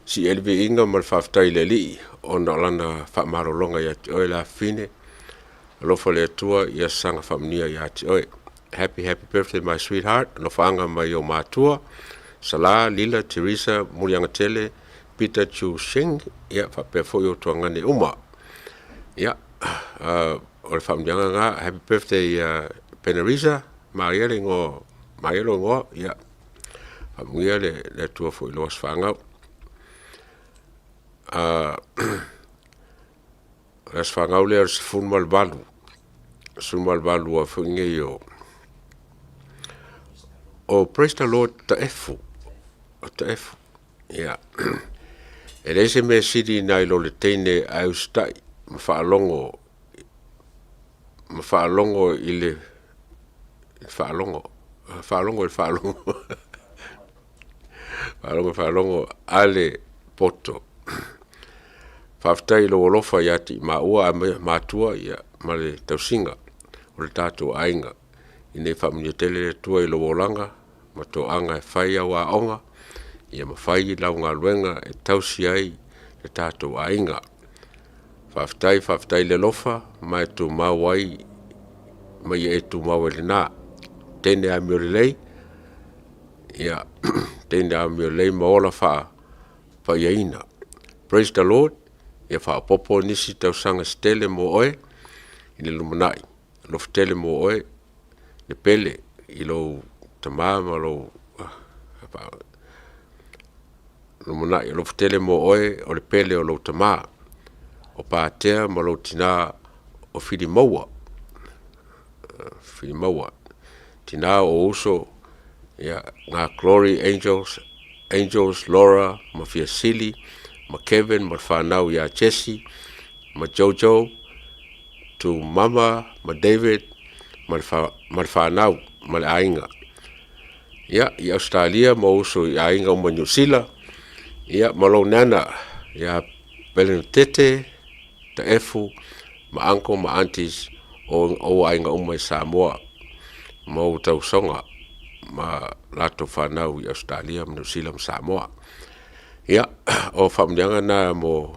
si elvi inga mal faftai le li ona lana fa marolonga ya oela fine lo fale tua ya sanga famnia ya ti oi happy birthday my sweetheart no fanga mai o matua Sala Lila Teresa Muliangatele Peter Chu Sheng ya fa pe fo yo tuangane uma ya o fam nga happy birthday Peneriza Marielo ngo ya amuele le tu fo lo sfanga las fanga le fun mal balu o funge yo o praise the Lord ta efu ya ese me sidi na lo le tene au stai ma fa longo ile fa longo ale poto faftai lo fa yati ma ua ma tua ya ma le tausinga o le tato ainga ine family tele tua lo volanga ma to anga faia wa onga ia ma fai launga luenga e tausi ai le tato ainga faftai le lofa ma tu mawai ma ye tu mawelina tene a miolei ia tene a miolei ma ola fa iaina praise the Lord ia fa popo nisi tausanga stele mo oe ile lumanai lo stele mo oe le pele ilo tamama lo mona lo tele mo oe o le pele o lo tama o patea mo lo tina o fili maua tina o uso ya nga Glory Angels Laura ma fia Silly ma Kevin ma fanau ya Jesse ma Jojo to mama ma David ma fanau ma ainga ya Australia ma uso ya ainga ma New Zealand ya malo nana ya Belenitete ta efu ma uncle ma aunties o ainga umai Samoa mo tau songa ma lato fanau ya Australia ma New Zealand Samoa ya o famdianga na mo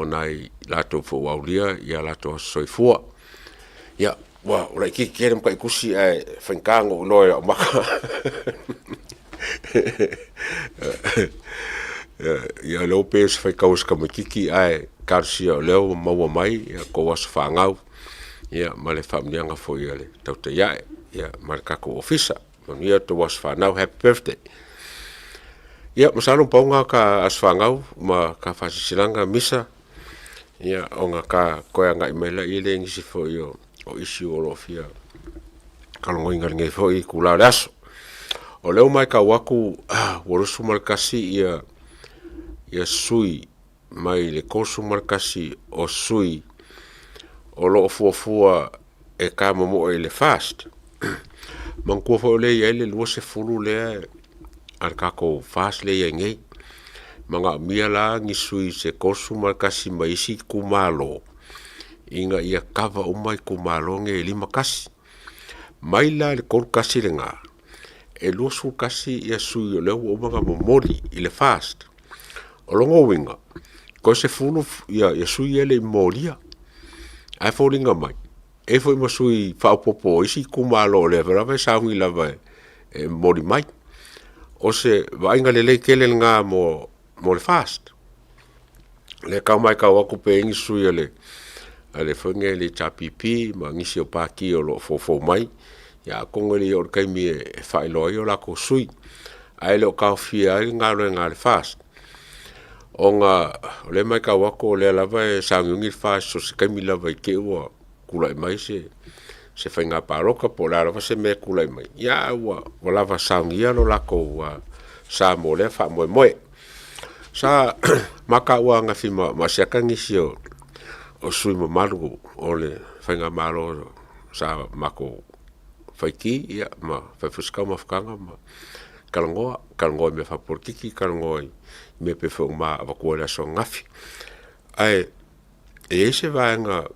nai lato fo waulia ya lato soifua ya wa ora ki kerem kai kusi ai fankango loya maka ya Lopez fai kaus kamakiki ai karsia leo maua mai ya ko was fangau ya male famdianga fo yale tauta ya marka ko ofisa mania to was fanau happy birthday ya masalo ponga ka asfangau ma ka fasisilanga misa ya onga ka koya ngai mela ile ngisi fo yo o isi o lofia kalongo inga ngai fo I kula raso o leo mai ka waku worosu markasi ya sui mai le kosu markasi o sui o lo fuafua e ka momo e le fast manko fo le ya le lo se fulu le arkako fast le ya ngai manga miala ngi sui se kosu markasi mai si kumalo inga ia kava umai kumalo nge lima kasi maila le kor kasi lenga e losu kasi ia sui le o manga momori ile fast olongo winga ko se fulu ia sui ele moria ai folinga mai e foi mo sui fa popo isi kumalo le vera sa wi lava e mori mai o se vainga le kele nga mo le fast le ka mai ka waku pe ngi sui ele ale fonge le chapipi ma ngisi o paki o lo fofo mai ya kongoli o kai mi fai lo yo la ko sui ai lo ka fia nga lo nga le fast Onga le mai ka wako le lava e sangungi fa so se kai mila vai ke wa kula mai se whainga paroka po la lava se me kula mai. Ia wa lava sangia lo lako wa sa mo le fa moe moe. Sa maka ua nga fi ma siaka ngisi o sui ma malu o le whainga malo sa mako whaiki ia ma whaifuskau ma whakanga ma kalangoa me whaporkiki kalangoa me pe whau ma wakua le aso ngafi. Ai e se vaenga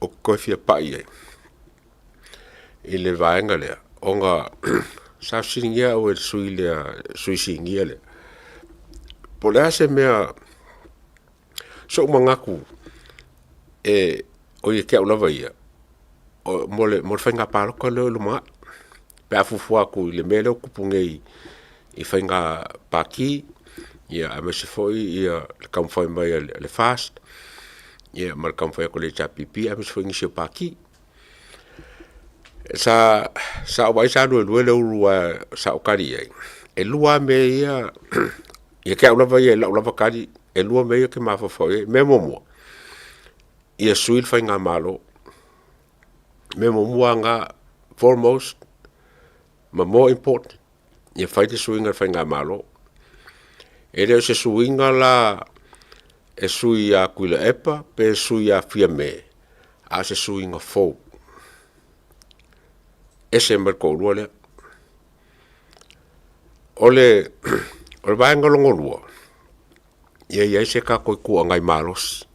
o koifia pai ai. I le vaenga lea onga sa singia o e sui singia lea. Po lea se mea so mangaku o i kia ulawa ia mo le whainga paroka leo luma pe afufua ku i le mele o kupungei i whainga paki ia a me se foi ia le kamwhai mai le fast ia ma le kamwhai ko le chapipi a me se foi ngisio paki sa wai sa lue le urua sa okari ai e lua me ia ia kia ulawa ia la ulawa kari e lua me ia ke mawhawhau me momo ia suil whainga malo me momo nga foremost ma more important ia whaite suinga whainga malo e reo se suinga la e sui a kuila epa pe sui a fia me a se suinga fau e se merko urua lea ole vaenga longo lua ia se ka koi kua ngai malos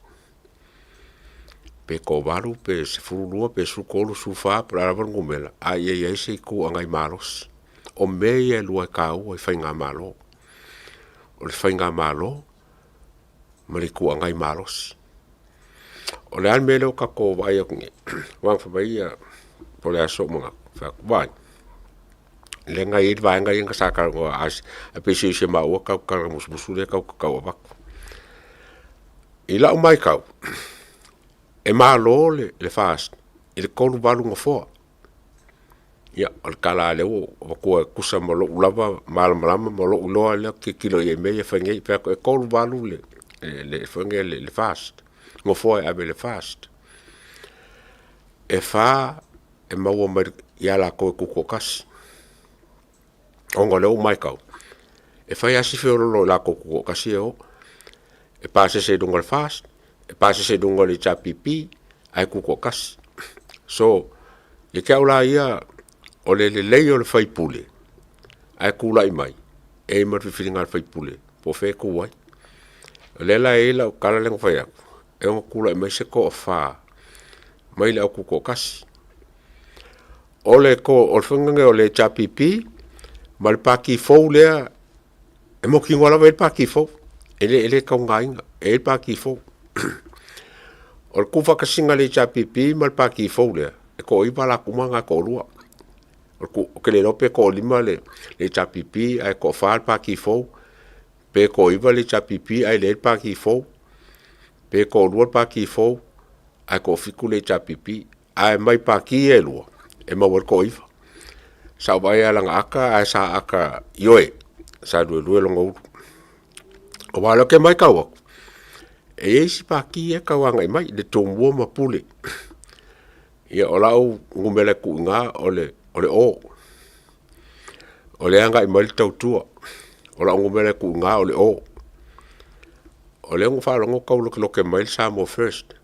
pe ko varu pe se furu lua pe su kolu su fa pra ravan ngumela a ia se kua ngai malos o me ia lua ka ua i whainga malo o le whainga malo ma le kua ngai malos o le an mele o ka ko vai akunge wang whabai ia po le aso mga whakubai le ngai i vaenga inga sa karangoa as a pesi se maua kau karamusmusu le kau awaku i lau mai kau e malo le fast i le kolu valu ngofoa ia o le kala leo o kua kusa ma lo ulava malamalama ma lo uloa le ke kilo i e mea whangei pia e kolu valu le whangei le fast ngofoa e ame le fast e wha e maua mai ia la koe kuko kasi onga leo mai kau e whai asi whiorolo la koe kuko kasi e o e pase se dunga le fast e pase se dunga le chapipi ai kuko kasi so e kia ula ia o le lei o le whai pule ai kula i mai e marfi whiringa le whai pule po whē kuwai le la e la o kala lengo whai aku e onga kula i mai se ko o wha mai le au kuko kasi o le ko o le whangange o le chapipi ma le paki fau lea e mo ki ngwala le paki fau ele kaunga inga e le paki fau o le kufa kasinga le chapipi ma le paki fau lea e ko iwa la kumanga ko lua o ke le lope ko lima le chapipi ai ko wha le paki fau pe ko iwa le chapipi ai le paki fau pe ko lua le paki fau ai ko fiku le chapipi ai mai paki e lua e mawar ko iwa sa vai alanga aka ai sa aka yoe sa lue longa uru o wala ke mai kawa e eisi paki e kawanga i mai le tomua mapule ia o lau ngumele ku nga ole ole anga i mai tautua o lau ngumele ku nga ole ole ngu whalongo kaulo ke mai sa mo first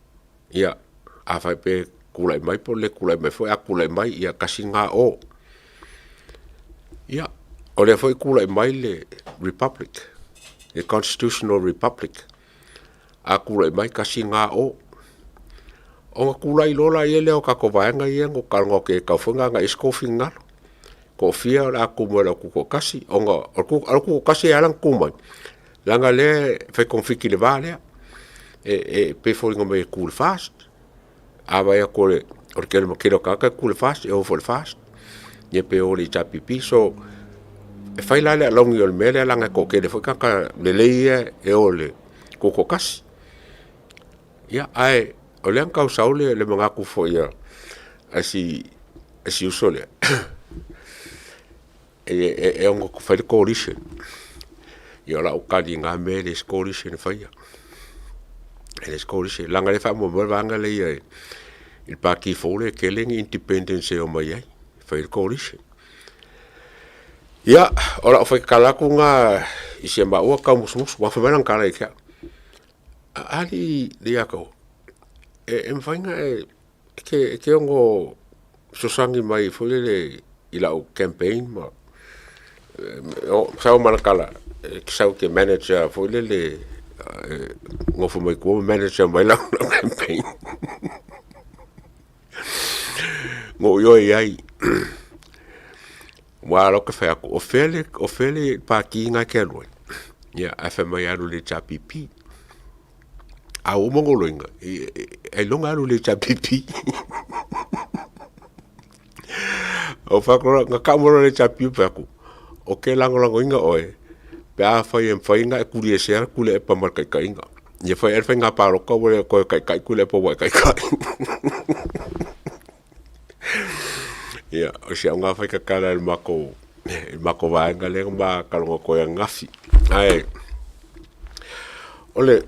ia a fai pe kula i mai po le kula i mai foi a kula i mai ia kasi nga ia o le foi kula i mai le republic le constitutional republic a kula i mai kasi nga o nga kula i lola i leo ka ko vaenga i ngo kalngo ke ka funga nga iskofi ngalo ko fia la kumela ku kasi nga ku kasi alang kumai langa le fe konfiki le vale e pe foi ngome cool fast ava ia ko le orke mo kilo ka cool fast e o for fast ye pe o le chapipi so e fai la le long yo mele langa ko ke le foi ka le leie e o le ko kasi ia ai o le ka usaule le manga ku foi ia asi usole e on ko fai coalition Ia la ukali ngā me le skoli se ne whaia. Le skoli se, langa le wha mo vanga le ia il paki fole ke lengi independence o mai ai. Whai skoli se. Ia, ora o whai kalaku ngā isi ma ua kau musmus, wa whamerang kala i kia. Ali le akau. E mwhainga ke ongo sosangi mai fole le ilau campaign ma. Sao manakala, sao ke manager fole le ngofu mai kua manager mai lau campaign. Ngo yoi ai. Wa roka fa ko ofele pa ki nga ke loi. Ya afa mai alu le chapipi. A o mongoloinga e longa alu le chapipi. O fa ko nga kamoro le chapipi pa ko. O ke lango inga oe. Pe a fai nga e kuri e sea kule e pa mar kai inga. Ye fai nga paro ko wole ko kai kule po wa kai. Ya, o sia nga fai ka kala el mako vaenga le ma kalongo ko ya ngafi. Ai. Ole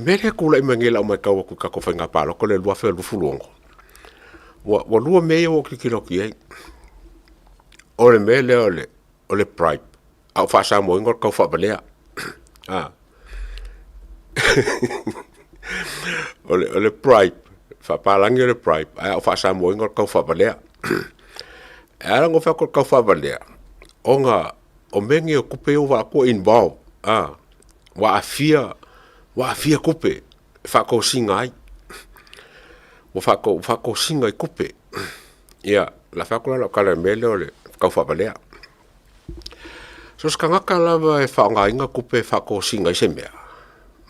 mere kula imangela o mai ka ku ka ko fai nga palo ko le lua fe lu fulongo. Wa lua me o kikiro ki ai. Ole mele ole pride. Au fa sa mo ngor ka fa balea. Ah. Ole pride. Fa palangi ole pride. Au fa sa mo ngor ka fa balea. Era ngo fa ko ka fa balea. Onga o mengi o kupe o wa ko involve. Ah. Wa afia kupe. Fa ko singai. Wa fa ko singai kupe. Ya, la fa ko la kala mele ole ka fa balea. So skanga kala va fa nga inga kupe fa ko singai se mea.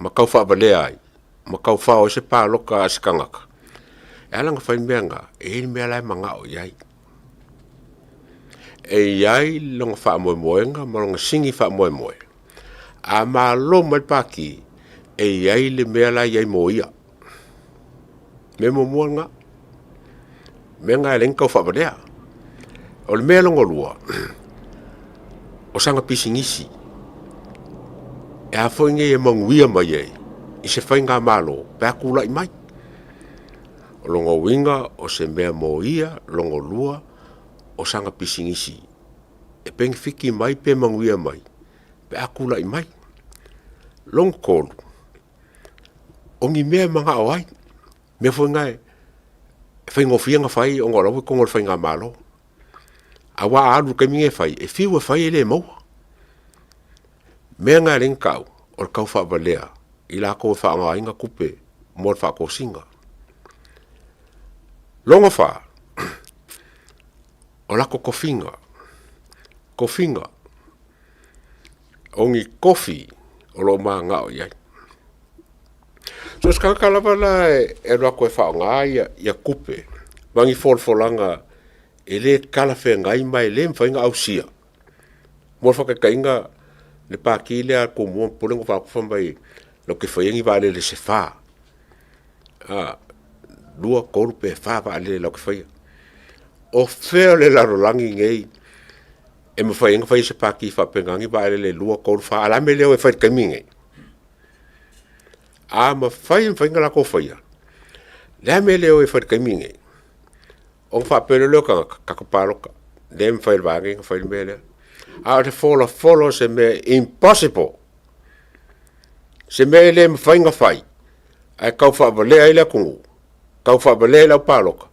Ma ka fa balea ai. Ma ka fa o se pa loka skanga. Alang fa menga e me la manga o yai. E yai long fa mo moenga mo long singi fa mo. A ma lo mal paki e yai le me la yai moia. Me mo moenga. Menga len ka fa badea. O le me long lua. O sanga pisingisi. E a fo nge e manguia mai ai. I se fa nga malo, pa kula i mai. Longo winga o se mea moia, longo lua, o sanga pisingisi. E peng fiki mai pe manguia mai. Pe akula i mai. Long kolu. Ongi mea manga o ai. Me fo ngai. Fai ngofia nga fai, ongo lawe kongol fai nga malo. Awa alu kami nge fai, e fiu e fai ele mau. Mea nga len kau, o kau fa balea. Ila ko fa nga inga kupe, mo fa ko singa. Longo fa. O lako kofinga. Ongi kofi. O lo maa ngao iai. So skaka lava la e rako e wha ngā ia kupe. Wangi folanga e le kalafe ngai mai le mwhainga au sia. Mor whakakainga le pāki lea ko mua pulengo whakawhambai lo ke whaingi wale le se wha. Lua koru pe wha wale lo ke whainga. O whea le larolangi ngei e mwhainga whai se pāki whapengangi wale le lua koru wha alame leo e whai kaimi ngei. Ma whainga la ko whaia. Lea me leo e whai kaimi ngei. O whapere leo kakaparoka. Le mwhai wangi whai me leo. Te follow se me impossible. Se me le mwhainga whai. Ai kau whabalea ila kungu. Kau whabalea ila paloka.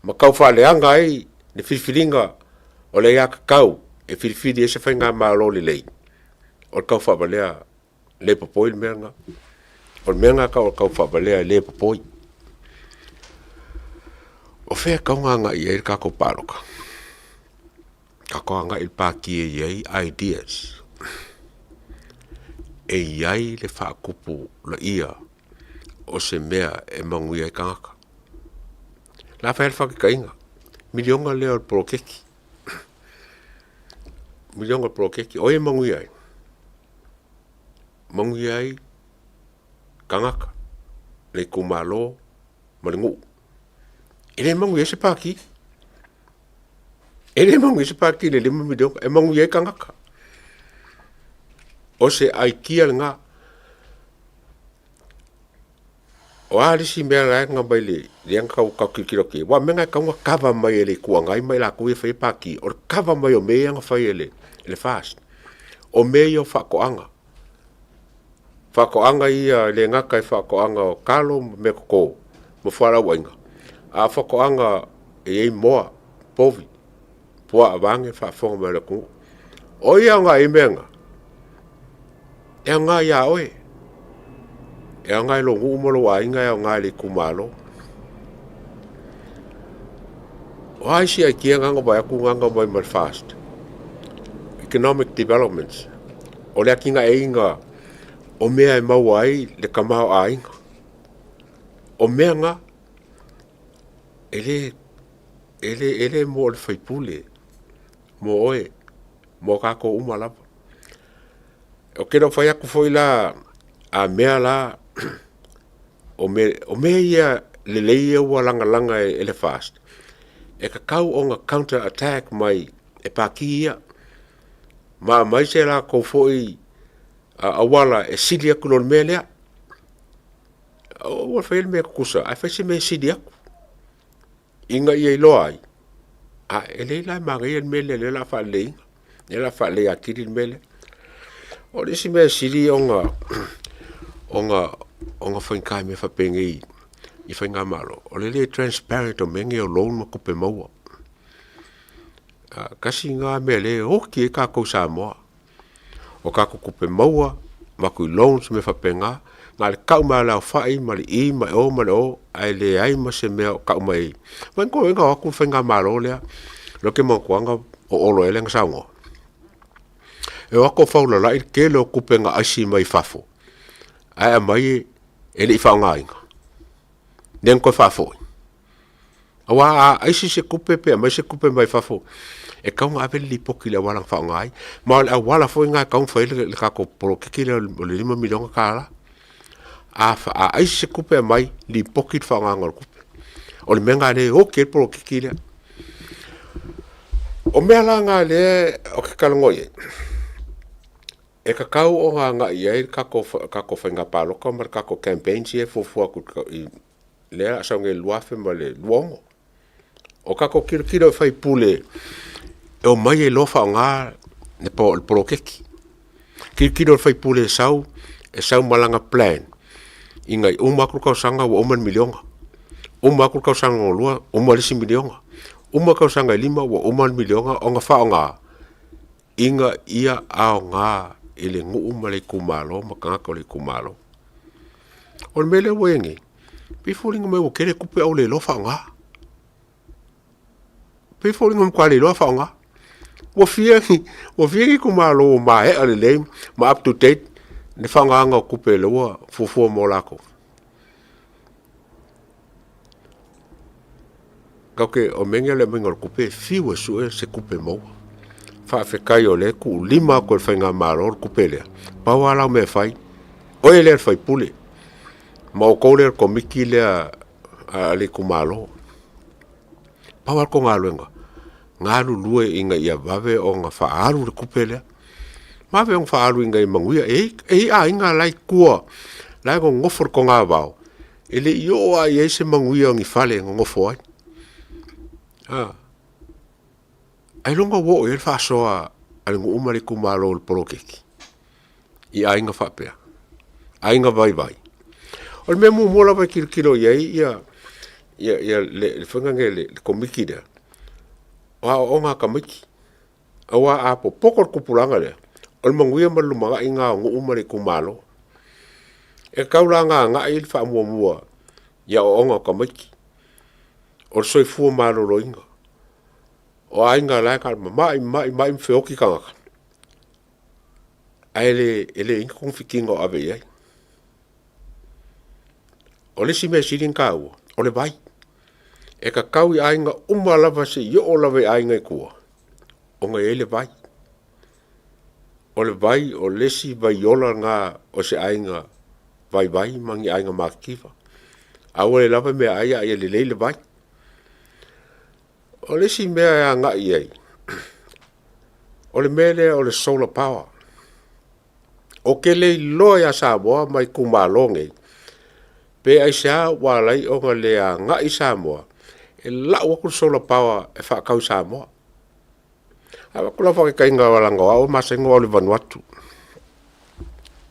Ma kau whaleanga ai ne whiwhiringa o le ia kakau. E whiwhiri e se whainga malo le lei. O kau whabalea le papoi le meanga. O le meanga kau whabalea le papoi. O whea kaunganga i e kako paloka. Kako anga il pāki e iei ideas. E iei le whaakupu la ia o se mea e mangu iei kangaka. La whael whakikainga. Milionga leo al prokeki. Milionga al prokeki. O e mangu iei. Mangu iei kangaka. Le kumalo malingu. Ele mangu iei se pāki. Ele mangu se paki le 5 milion e mangu ye kangaka. o se ai kia nga o alisi mea la nga mai le nga kau kikiro ki wa menga kaunga kava mai ele kuangai mai la kui fai paki o kava mai o mea nga fai ele fast o mea o whakoanga ia le ngaka i whakoanga o kalo me koko mo whara wainga a whakoanga e moa povi pua awange whafonga mai le kungu o ia nga i menga e nga ia oe e nga i lo ngumolo wa inga e nga le kumalo o aisi ai kia nganga bai aku nganga bai mal fast economic developments o le akinga e inga o mea e mau ai le kamao a inga o mea nga ele mo le whaipule mo oe mo kako umalapa o kera whai aku foi la a mea la o mea ia le leia ua langa ele fast e ka kau o nga counter attack mai e paki ia ma mai se la ko foi a wala e sidi aku lor mea lea o whai mea kukusa a whai se mea sidi aku inga ia iloa ai a ele la maga ia mele le la fa le la fa le akiri mele o le si mea sidi onga whainkai me whapengi i whainga malo o le transparent o mengi o loan ma kupe maua kasi ngā mea le hoki e kako Samoa o kako kupe maua ma kui loans me whapenga ngā le kau maa lau whai ma le I ma le o ai le ai ma se mea o kau mai ma nko inga waku whainga malo lea lo ke mankuanga o olo ele nga saungo e wako whaula lai ke leo kupe nga aisi mai fafo ai mai ele I whaunga inga nen koe whafo awa a aisi se kupe pe mai se kupe mai fafo e kaunga awe li poki le walang whaunga ai ma le awala fo inga kaunga whaile le kako polo kiki le 5 milionga kala a aisi se kupe mai li poki le whaunga ngor kupe o le menga le o ke polo kiki le o mea la ngā le o ke kalangoi e ka kau o nga iai kako whainga paloka ma kako campaigns e fufua ku le asa nge luafe ma le luongo o kako kiro whai pule e o mai e lofa o ngā ne polo keki kiro whai pule e sau malanga plan ingai umakru kau sanga wa 1 milionga umakru kau sanga o lua 1 milionga umakru sanga 5 wa 1 milionga o nga whaonga inga ia ao ngā ele ngu ma le kumalo ma kanga le kumalo o mele wengi pifoling me o kere kupe au le lofa nga pifoling mo kwale lofa nga wo fieri kumalo ma e ale le ma up to date ne fanga nga kupe lo fufu mo lako kauke o mengele mengol kupe fiwa su se kupe mo fa kai o le ku lima ko whainga maror kupele pa wala me fai o ele fai pule ma o kole ko mikile a le kumalo pa wala ko ngaluenga ngalu lue inga ia vave o nga faaru le kupele ma ve on faaru inga manguia a inga lai kua lai ko ngofor ko nga vao ele yo a se manguia ngi fale ngofo ai ai longa wo e fa so a ngu umari kumalo le polokeki I ainga whapea ainga vai o me mu mola vai kilo ia le whangange le komiki rea o ngā kamiki awa a po pokor kupulanga rea o le manguia malumaga I ngā ngu umari kumalo e kaula ngā il wha mua ia o ngā kamiki o soi fua malo roinga o ainga lai ka mai mfeoki kanga ele inga kong fikinga ave ai o le sime sirin ka o le vai e ka kau I ainga lava se yo o lava ainga kua o nga ele vai o le si vai ola nga o se ainga vai mangi ainga makiva a o le lava me aia le vai o le si mea nga iei o le mele o le solar power o ke le loa ya Samoa mai kumalonge pe ai sa walai o nga le nga i Samoa e la o ku solar power e fa kau Samoa ava kula fa ka inga wala nga o masengo o le Vanuatu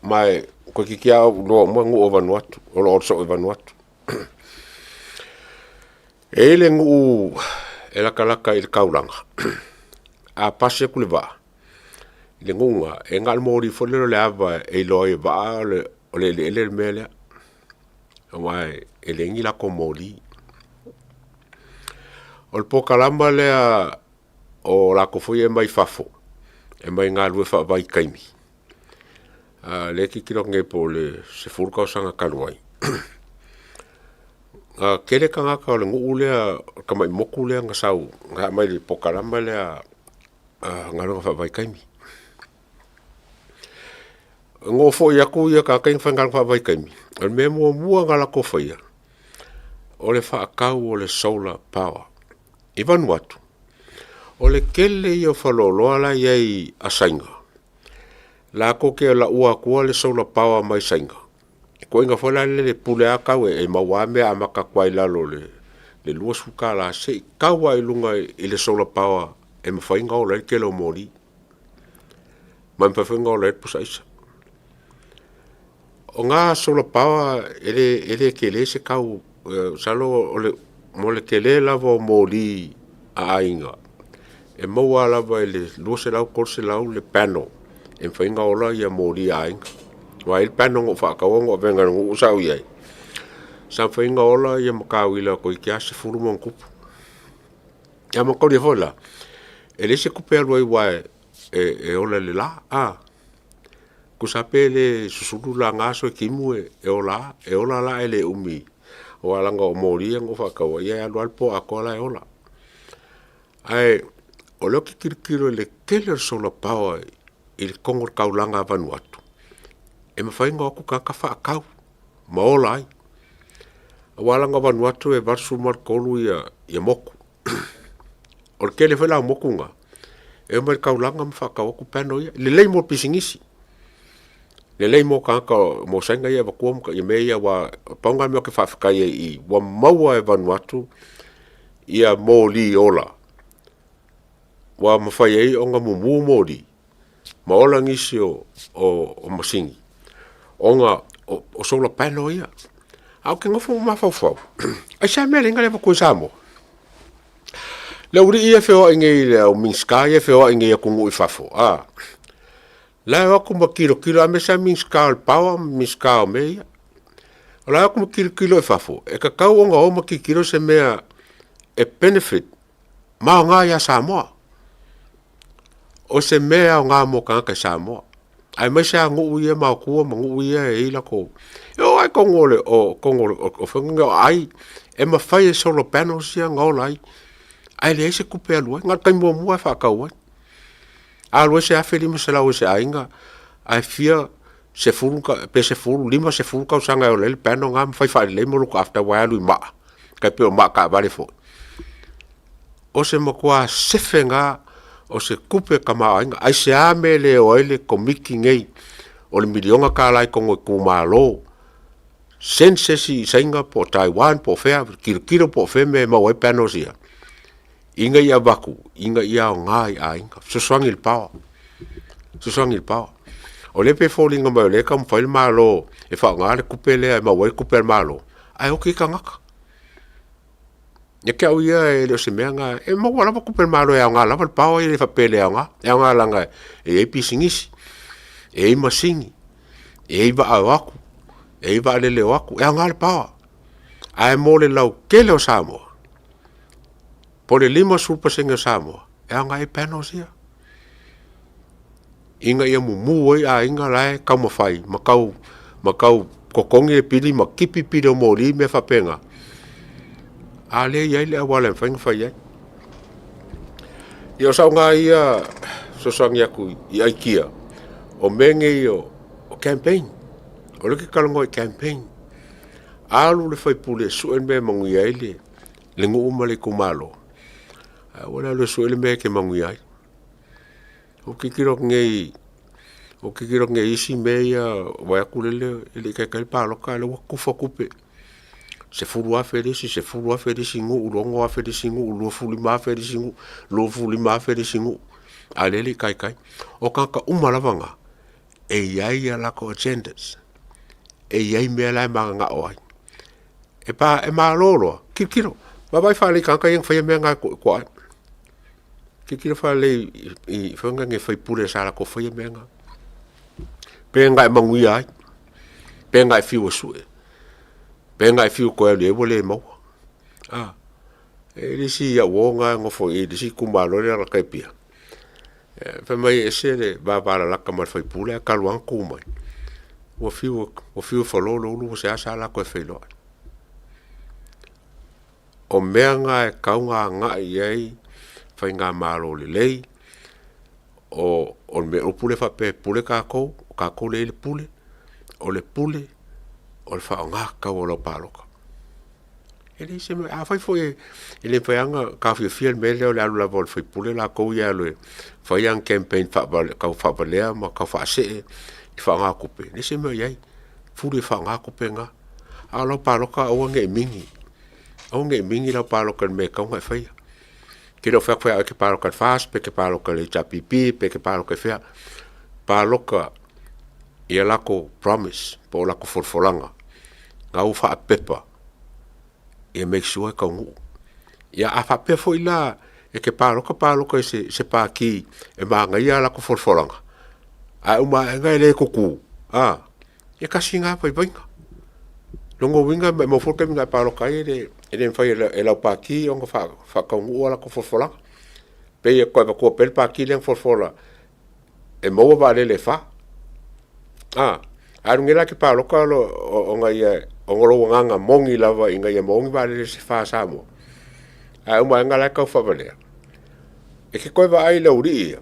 mai ko ki kia no mo ngu o Vanuatu o lo so Vanuatu e le ngu e la kalaka i kaulanga a pase ku le va le ngunga e ngal mori fo le ava e loi va le mele mai e le ngi la ko mori o po kalamba le o la ko foi e mai fafo e mai ngal we fa vai kaimi le ki kilo nge po le se furka sanga kalwai kele kanga ka le ngu le ka mai moku le nga sau nga mai le po kalamba le ngalo fa vai kaimi ngo fo ya ku ya ka kain fangal fa vai kaimi al memo mua ngala ko faia o le fa kau o le solar power i Vanuatu o le kele i o falolo ala iai a sainga la ko ke la ua kua le solar power mai sainga ko inga fola le pule a kau e mawame a maka kwai lalo le lua suka la se kaua i lunga i le solar power e mawhainga o le kele o mori mai mawhainga o le pusa isa o ngā solar power ele kele se kau salo mo le kele lava o mori a ainga e maua lava ele lua se lau korse lau le panel e whainga ola ia mori a ainga wa il panel ngo whakawongo venga ngu usau iai sa whainga ola ia makawila ko i kia se furu mon kupu ia makori e fola ele se kupe alua i wae e ola le la kusape le susuru la ngaso e kimu e ola la ele umi o alanga o mori ngo whakawa ia alu alpo akola e ola ai o lo ki kirikiro le kele solar power i le kongor kaulanga Vanuatu e mawhainga oku kaka whaakau ma ola ai o alanga Vanuatu e varsu markolu ia moku o le kele whela mokunga e mai kaulanga ma whaakau oku pano ia le lei mo pisingisi le lei mo kanka mo senga ia wa kuam ka ia ia wa paunga me ke fafika i wa maua e Vanuatu ia moli ola wa mafai ai onga mumu moli ma ola ngisi o masingi onga o solar panel ia au ke ngofu ma fau ai sa me lenga le ko samo le uri ia feo inge le o minska ia feo inge ia kungu i fafo la aku makilo kilo ame sa minska power minska me la aku makilo e fafo e ka kau onga o makilo se mea e benefit ma nga ya Samoa o se mea nga mo ka Samoa ai mai sa ngu ia ma ku ma ngu ia e la ko yo ai kongole o fenga ai e ma fai solar panels ia ngola ai le se kupe alu nga kai mo mo fa kau alwe se afeli mo se la o se ainga ai fia se fulu ka pe se fulu lima se fulu ka sanga o le pano ngam fai le mo look after while ma ka pe ma ka vale fo o se mo kwa se fenga o se kupe ka ma ainga ai se amele o ele komiki ngei o le milionga ka lai ko ku malo sense si singa po Taiwan po fea kilo po fe me ma we pano sia inga ia baku inga ia ngai ainga suswang il pao o le pe falling ma le kam fail malo e fa ngale kupele ma we kupel malo ai o ki kangaka ya ke o ia e le se menga e ma wala kupel malo e ngala pa pao e fa pele nga e ngala nga e pisingisi e masingi e va awaku e va le waku e ngala pao ai mo le lau kele o Samoa por el lima sulpa senga Samoa e anga e panos ia inga ia mumu a inga lai kau mawhai makau kokongi e pili makipi pili o mori me whapenga a le iai le awala whainga whai ai ia sau ngā ia sosangi aku i aikia o menge i o campaign o leke kalongo i campaign alu le whai pule suen me mangu iai le ngu umale kumalo wala le suele me ke mangu ai o ki kiro ngei o kikiro nge isi meia wai akulele ele kai paloka le wakufa kupe se fulu afe desi ngu ulongo afe desi ngu ulo fuli ma afe desi ngu lo fuli ma afe desi ngu alele kai o kaka umalavanga e yai ala ko agendas e yai me la manga oi e pa e malolo kikiro ba vai fale kaka yang fa menga ko kikiro fale I fanga nge fai pure sala ko fa menga penga mangui ai penga fiu sue penga fiu ko le vole mo e si ya wonga ngofo e si kumalo le ka pia fa mai esele ba la kamar fai pule ka luan kuma o fiu folo lo se sala ko felo o meanga e kaunga nga ai fai nga malo le lei o me o pule fa pe pule ka ko le pule o le fa nga ka o lo paloka ele se me a fai foi ele foi anga ka fi me le la vol foi pule la ko ya le foi un campaign fa ka fa le ma ka fa se fa nga kupe le se me yai fule fa nga kupe nga a lo paloka o nge mingi la paloka me ka nga fai que lo fa que paloka fast pe que paloka le chapipi pe que paloka fa paloka ia lako promise po lako forfolanga nga ufa pepa ia make sure ka ngu ia afa pe foi la e ke paloka se pa ki e manga ia lako forfolanga a uma nga ele kuku ia kasinga pai bainga longo winga mo forka minga paloka ele fai ele pa ki onga fa ka ngu lako forfolanga pe ia ko pel pa ki le forfola e mo va le fa arungela ke paloka lo onga ia ongolo nganga mongi lava inga ia mongi vale se fa samo uma ngala ka fa vale e ke ko va ai lo ri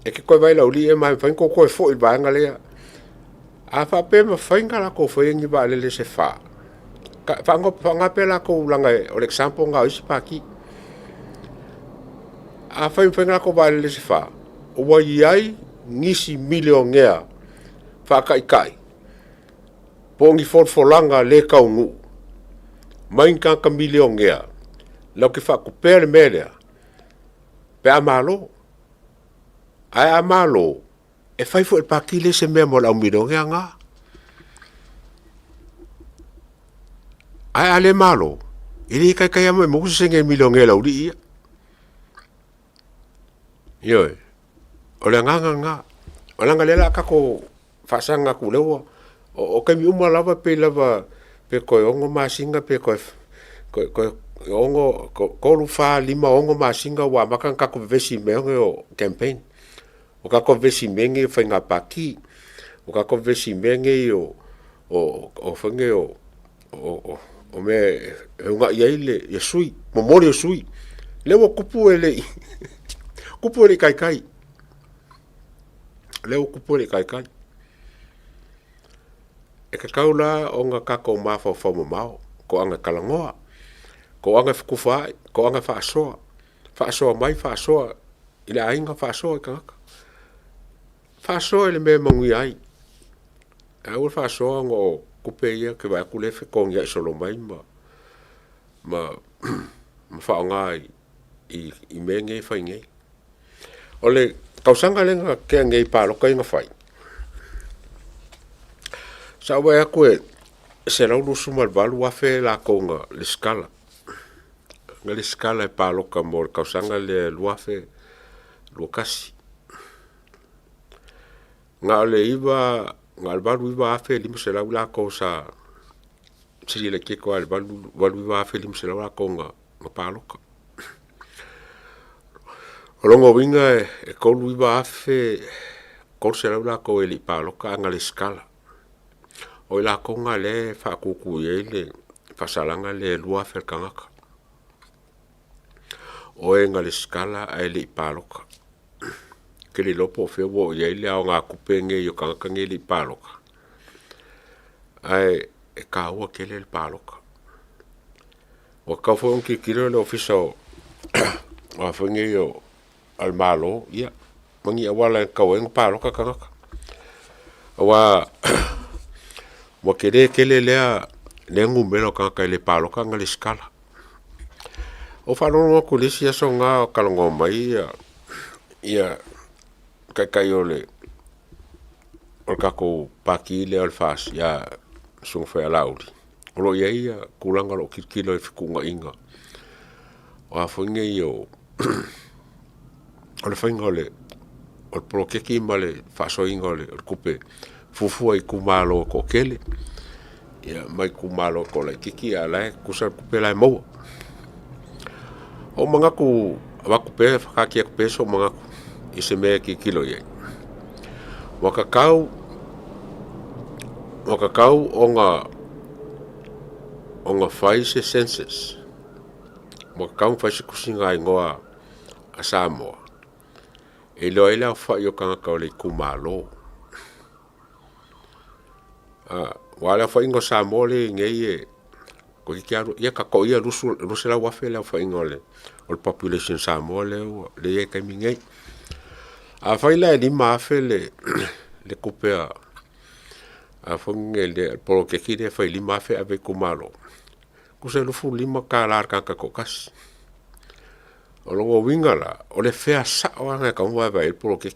e ke ko vai lo ri e mai fa ko fo va ngale a fa pe ma fa ngala ko fo ngi vale le se fa fa nga pela ko langa o example nga isi pa ki a fa ngala ko vale le se fa o wa ai ngisi milionea fa kai pongi forfolanga le kaunu mai ka milionea lo que fa ko per media pe amalo ai amalo e fai fo pa kile se memo la milionea nga ai ale malo ili kai mo se nge milionea la uri yo o le nga o langa lela ka ko fasanga ku lewa o ka mi uma lava pe ko ongo masinga pe ko ongo ko lu fa lima ongo masinga wa maka ka ko vesi me o campaign o ka ko vesi menge fa nga paki o ka ko vesi menge o fange o me nga yele yesui momori yesui lewa kupu ele kai leo kupole kai e ka kaula o nga kako mafo fo mau ko anga kalangoa ko anga kufa ko anga fa so mai fa so ila ainga fa so ka fa so ele me mangui ai a ul fa so ngo kupeia ke va kule fe ko ngia solo mai ma fa nga I menge fa ngai ole kausanga lenga ke ngai palo kai nga fai sa wa ko se la lu sumal balu wa fe la konga le scala e palo ka mor kausanga le lu fe lu kasi nga le iba nga balu iba fe lim se la ko sa si le ke ko al balu iba fe lim se la konga nga palo ka Olongo winga e kolu iba afe kol se la ko eli palo ka nga le skala. O la ko nga le fa kuku ele fa salanga le lua fe kangaka. O nga le skala eli palo ka. Ke le lopo fe wo ele o nga kupenge yo kangaka ngeli palo ka. Ai e ka o ke le palo ka. O ka fo un ki kilo le ofiso o fange yo al malo ia mangi awala kau eng paloka kangaka wa mo kele lea le ngumelo kangaka le paloka ngale skala o falo ko le sia songa kalongo mai ia kai ole o kako paki le al fas ya sung fa laudi o ia kulanga lo kilo fikunga inga wa fonge yo o le fingole o prokeki male faso ingole o kupe fufu ai kumalo ko kele ia mai kumalo ko le kiki ala kusa kupe la mo o manga ku wa kupe ka ki kupe so manga ise me ki kilo ye wakakau onga faise census wakakau faise kusinga ingoa Samoa e loela fa yo kanga ka le kumalo wala fa ingo Samoa le ngeye ko kiaro ye ka ko ia rusela wa fela fa ingole o population Samoa le ye ka mingai a fa ila di ma fele le kupea a fongele por que kire fa lima fe ave kumalo kusa lu fu lima kala ka kokas o lo wingala o le fea sa o nga ka wa va el por que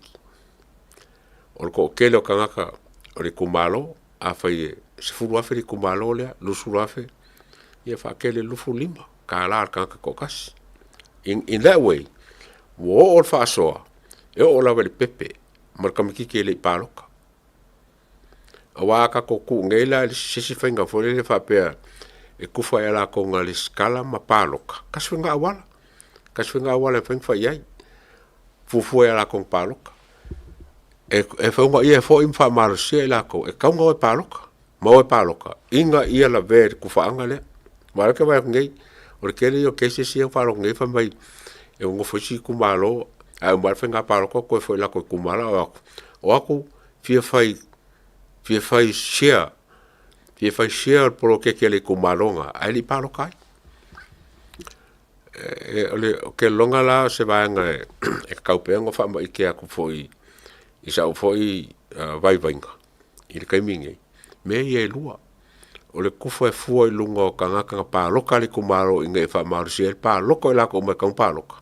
o ko kelo kanga o le kumalo a fa ye se fu wa fe kumalo le lu su wa fe ye fa kele lu fu lima kala ka kokas in that way wo o fa so o la vele pepe marka miki ke le paloka awa ka ko ku ngela sisi fenga fo le fa pe e kufa ela ko ngali skala ma paloka kasfinga wala feng fa yai fufu ela ko paloka e fa ngo ia fo im fa marsia ela ko e ka ngo paloka mo paloka inga ia la ver kufa ngale marka va ngai o ke le yo ke sisi fa lo ngai fa mai e ngo fo si kumalo a mar fenga paloka ko foi la ko kumala o aku fie fai share por que le kumalonga ali paloka ole ke longa la se va nga e kaupengo fa mai ke aku foi isa foi vai venga il kaiminge me ye lua ole kufa foi lungo kanga paloka le kumalo inge fa marsiel paloka la ko me kan paloka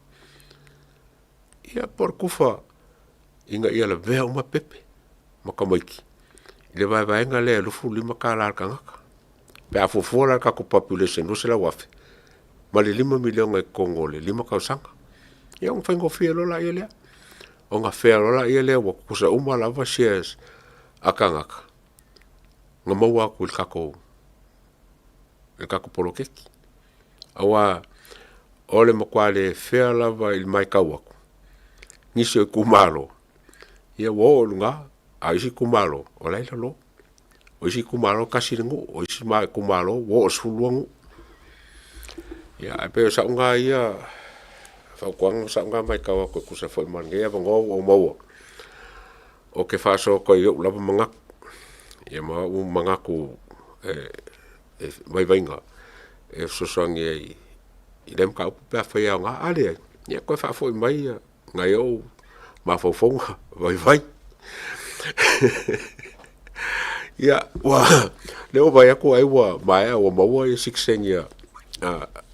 ia por kufa inga ia la vea uma pepe makamaiki le vai nga le lufu lima kala kanga pe a fofola ka ko population no se la wafe mali 5 milion e kongole 5 kausanga ia un fengo fielo la ile o nga fielo la ile wa kusa uma la va shares akanga nga mawa ku el kako polokeki awa ole makwale fiela va il mai kawa nisi kumalo ia wo lunga aisi kumalo ola ila lo oisi kumalo kasiringu oisi mai kumalo wo suluangu ia pe sa unga ia fa kwang sa unga mai kawa ko kusa foi mangia ngo o mo o ke fa so ko yo lava manga ia ma u manga ku vai venga e so songi i dem ka pe fa ia nga ale ia ko fa foi mai nga yo ma fofonga vai ia wa leo vai aku ai wa mai o maua i 16 ia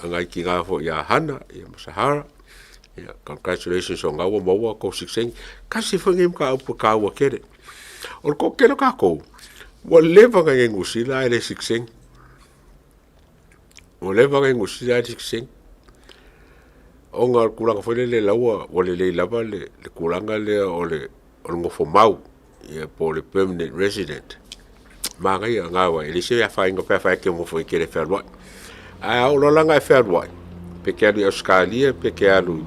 ngai ki nga fo ia hana ia Sahara ia congratulations on nga maua ko 16 kasi fangem ka upu ka wa kere o ko kero ka ko wa leva nga ngusila ile 16 o leva nga ngusila 16 onga kulanga foi le lawa o le lava le kulanga le o le ngofo mau ia po le permanent resident manga ia ngawa ele se ia fainga pe fa ke mo foi que le ferwa a o lo langa ferwa pe que ali Australia pe que ali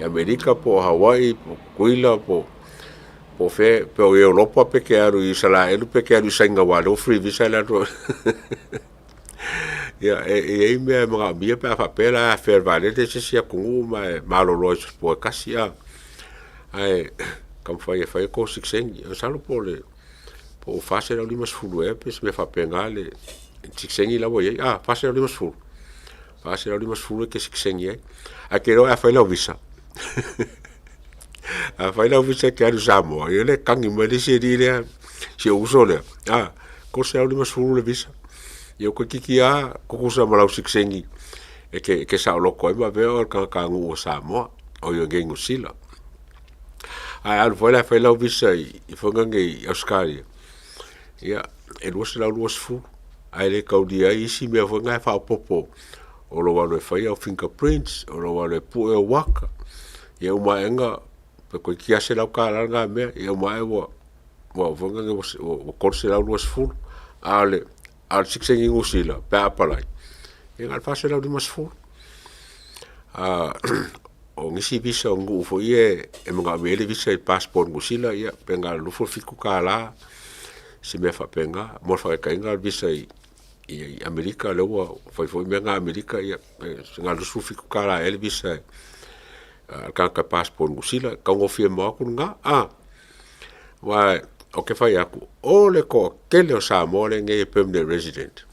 America po Hawaii po Kuila po fe pe o Europa pe que ali Israel pe que ali Singapore o free visa la do ia e me mga bia pe fa pela fervale de se sia ku ma lo po kasia ai kam fai ko 16 salo po fase la limas fulu pe me fa pengale 16 la voy fase la limas fulu que 16 a que no fa la visa Fai lau visa ke anu Samoa. Ia le kangi mai le se ri le. Se uso le. Ko se au 5 le visa. Ia ko kiki ko kusa malau siksengi. Ke sa loko ma veo ka ngu o Samoa. O yo gengu sila. Alu fai lau visa I whangange I Australia. Ia, luas lau luas fu. Ai le kaudia isi mea whangai whao popo. O lo wale whai au fingerprints, o lo wale pu e waka. Ia umaenga, pe koe kiase lau ka langa mea, ia umae wa whangange wa korse lau luas fu. Ale siksengi ngusila, pe apalai. Ia ngal fase lau 5 o ngisi visa o ngu ufo ie mga mele visa I passport ngusila ia penga lufo fiku ka la si me fa penga mo fa ka inga visa I Amerika lewa foi menga Amerika ia nga lufo fiku ka la ele visa ka passport ngusila ka ngofie mo ku nga wa o ke fa yaku o le ko kele o sa mo le nge permanent resident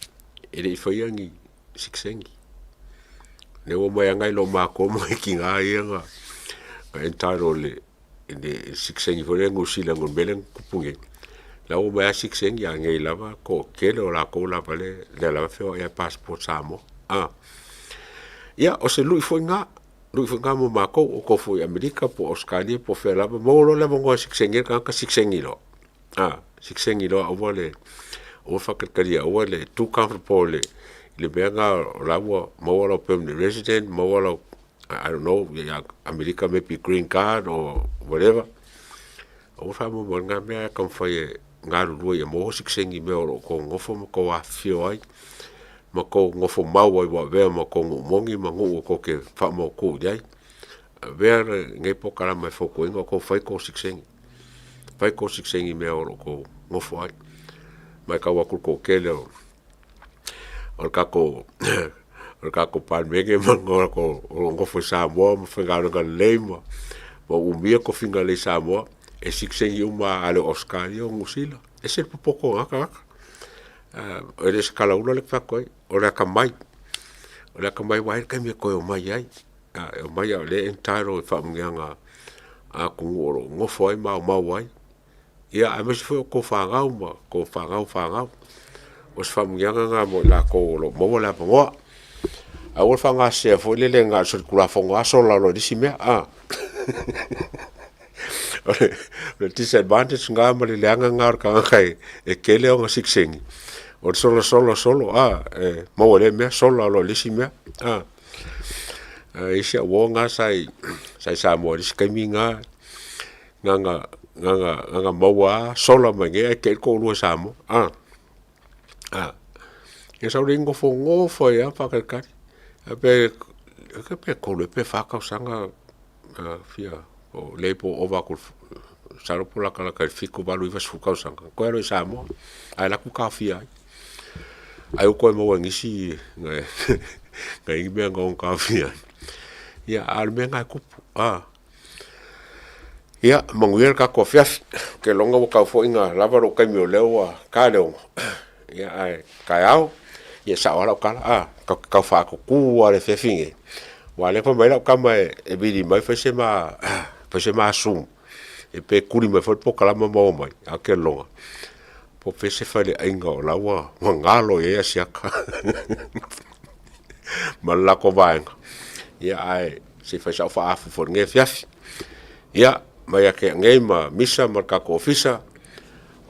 ele foi yangi siksengi ne o mai ngai lo mako mo ki nga ia entaro le siksengi fo le ngusila ngon belen kupunge la o mai siksengi ngai lava ko kele o la ko la vale le la feo ia passport samo ia o se lui fo nga mo mako o ko fo Amerika po Australia po fe lava mo lo le mo siksengi ka siksengi lo siksengi lo o vole o fa karia o le too comfortable le benga lawa mawala permanent resident mawala I don't know America maybe green card or whatever o fa mo nga me kam fai ngaru do ya mo siksengi me o ko ngofo mo ko afio ai mo ko ngofo mawa wa ve mo ko mongi mangu ko ke fa mo ko dai ver ngai po kala mai fo ko ngo ko fai ko siksengi me o ko ngofo ai mai ka wa ko kele o kako palmege mango ko ngofo Samoa mo fengalo ga lemo mo umia ko finga le Samoa e siksengi uma ale Australia ngusila ese poco aka ele skala ulo le fakoi ora kamai wa ka mi ko mai ai o mai le entire fa mnganga a ku ngofo ai ma wai ia a mes fo ko fangau os famuyanga nga mo la ko lo mo la po a o fanga se fo le nga so kula fongo aso la lo disime le disadvantage nga mo le nga ka kai e kele o siksengi o solo mo le me solo lo disime isi wo nga sai sa mo diskaminga nga mawa solo mange ke ko lo samo e sa ringo fo ya pa ka pe ko le pe fa ka sanga fia o le po ova ko saro pola ka fiku balu iva su ka sanga ko ero samo ai la ku ka fia ai ko mo ngisi ngai me ngon ka fia ya arme nga ku ia manguer ka ko fia ke longa ka fo inga lava ro ka mi o lewa ka leo ia ai kaiao ia sa ora kala ka fa ko ku ale fe finge wale ko mai la kama e bidi mai fa se ma sum e pe kuri mai fa po kala ma mo mai a ke longa po fe se fa le ainga o la wa ngalo ia sia ka mala ko vaenga ia ai se fa sa fa afu for nge fiafi ia mai ke ngai ma misa marka ko ofisa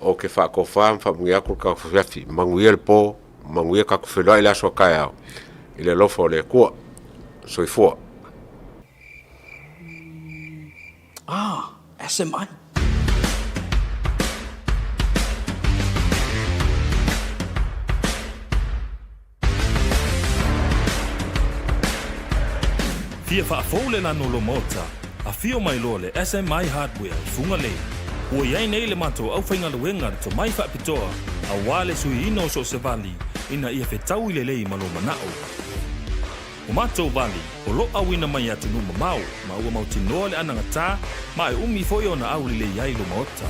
o ke fa ko fa ngia ko ka fiafi manguiel po manguia ka ko fela ila so ka ile lo fo le ko so ifo SMI Fia fa fole na no lo mota a fio mai lole SMI hardware funga le o ia nei le mato au fainga le wenga to mai fa pitoa a wale sui ino so se vali ina ia fe tau ile le malo manao o mato vali o lo awina mai atu no mau ma ua mau tino le ananga ta mai umi foi ona au le ia lo mota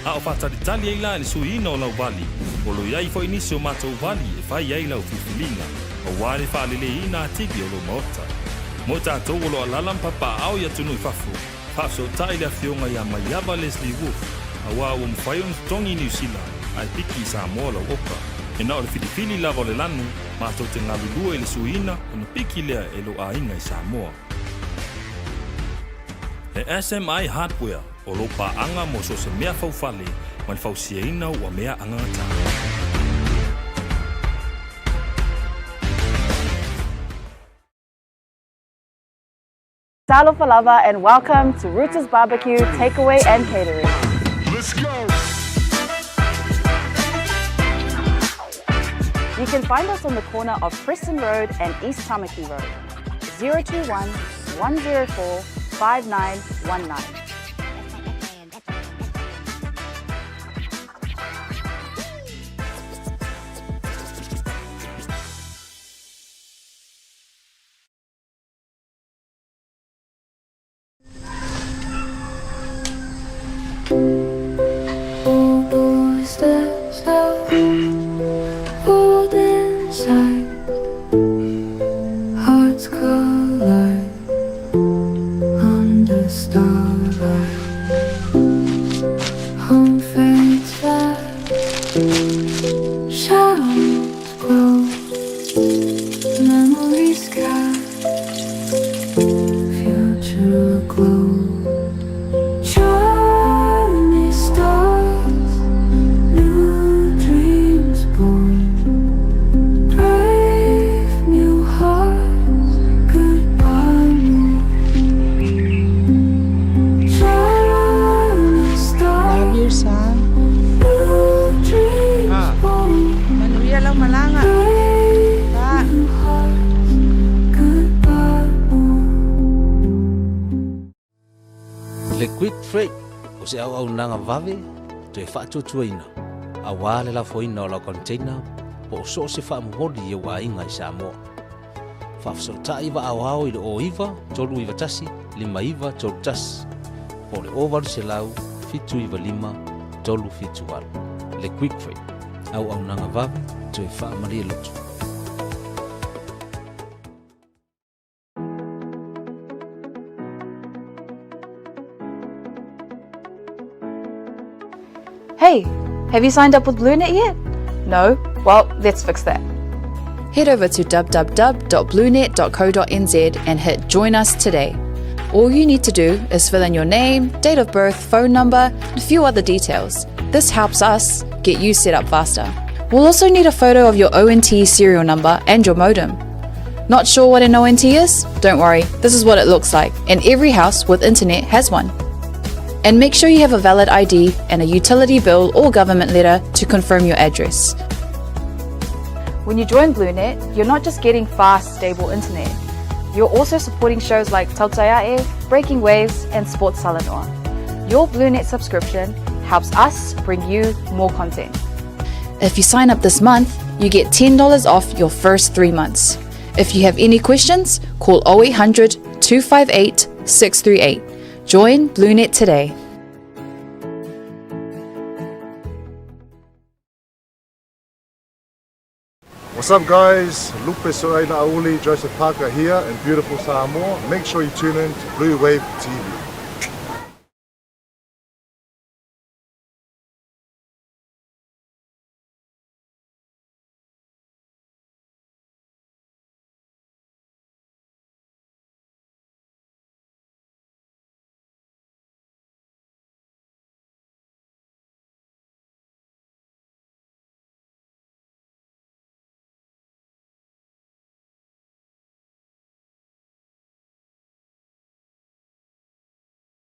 a o fata ditali ila le sui ino lau vali o lo ia foi nisi o mato vali e fai ia lau fifilinga o wale fa le ina tigi o lo mota Mota to lo alalam papa au ya tunu fafu Pafso tai le fionga ya Mayaba Leslie Wolf, awa o mwhaion tongi New Zealand, ai piki Samoa la oka. E na o le filifili lava o le lanu, mato te ngalulua i le suina, o na piki lea e lo ainga i Samoa. E SMI Hardware, o lo paanga mo so se mea faufale, man fausiaina ua mea angata. Salo Falava and welcome to Rooters Barbecue Takeaway and Catering. Let's go! You can find us on the corner of Preston Road and East Tamaki Road. 021 104 5919. Le Quick Freight o se au nanga vave to e whaatutuaina a wale la foina o la container po o so se wha mwori e wa inga i Samoa. Whafsota iwa au au i o iwa tolu iwa tasi lima iwa tolu tasi po le ovaru se lau fitu iwa lima tolu fitu waru. Le Quick Freight au nanga vave to e wha maria lotu. Hey, have you signed up with BlueNet yet? No? Well, let's fix that. Head over to www.bluenet.co.nz and hit Join Us today. All you need to do is fill in your name, date of birth, phone number, and a few other details. This helps us get you set up faster. We'll also need a photo of your ONT serial number and your modem. Not sure what an ONT is? Don't worry, this is what it looks like, and every house with internet has one. And make sure you have a valid ID and a utility bill or government letter to confirm your address. When you join BlueNet, you're not just getting fast, stable internet. You're also supporting shows like Tautaiae, Breaking Waves, and Sports Salanoa. Your BlueNet subscription helps us bring you more content. If you sign up this month, you get $10 off your first 3 months. If you have any questions, call 0800 258 638. Join BlueNet today. What's up guys, Lupe Soraina Auli, Joseph Parker here in beautiful Samoa. Make sure you tune in to Blue Wave TV.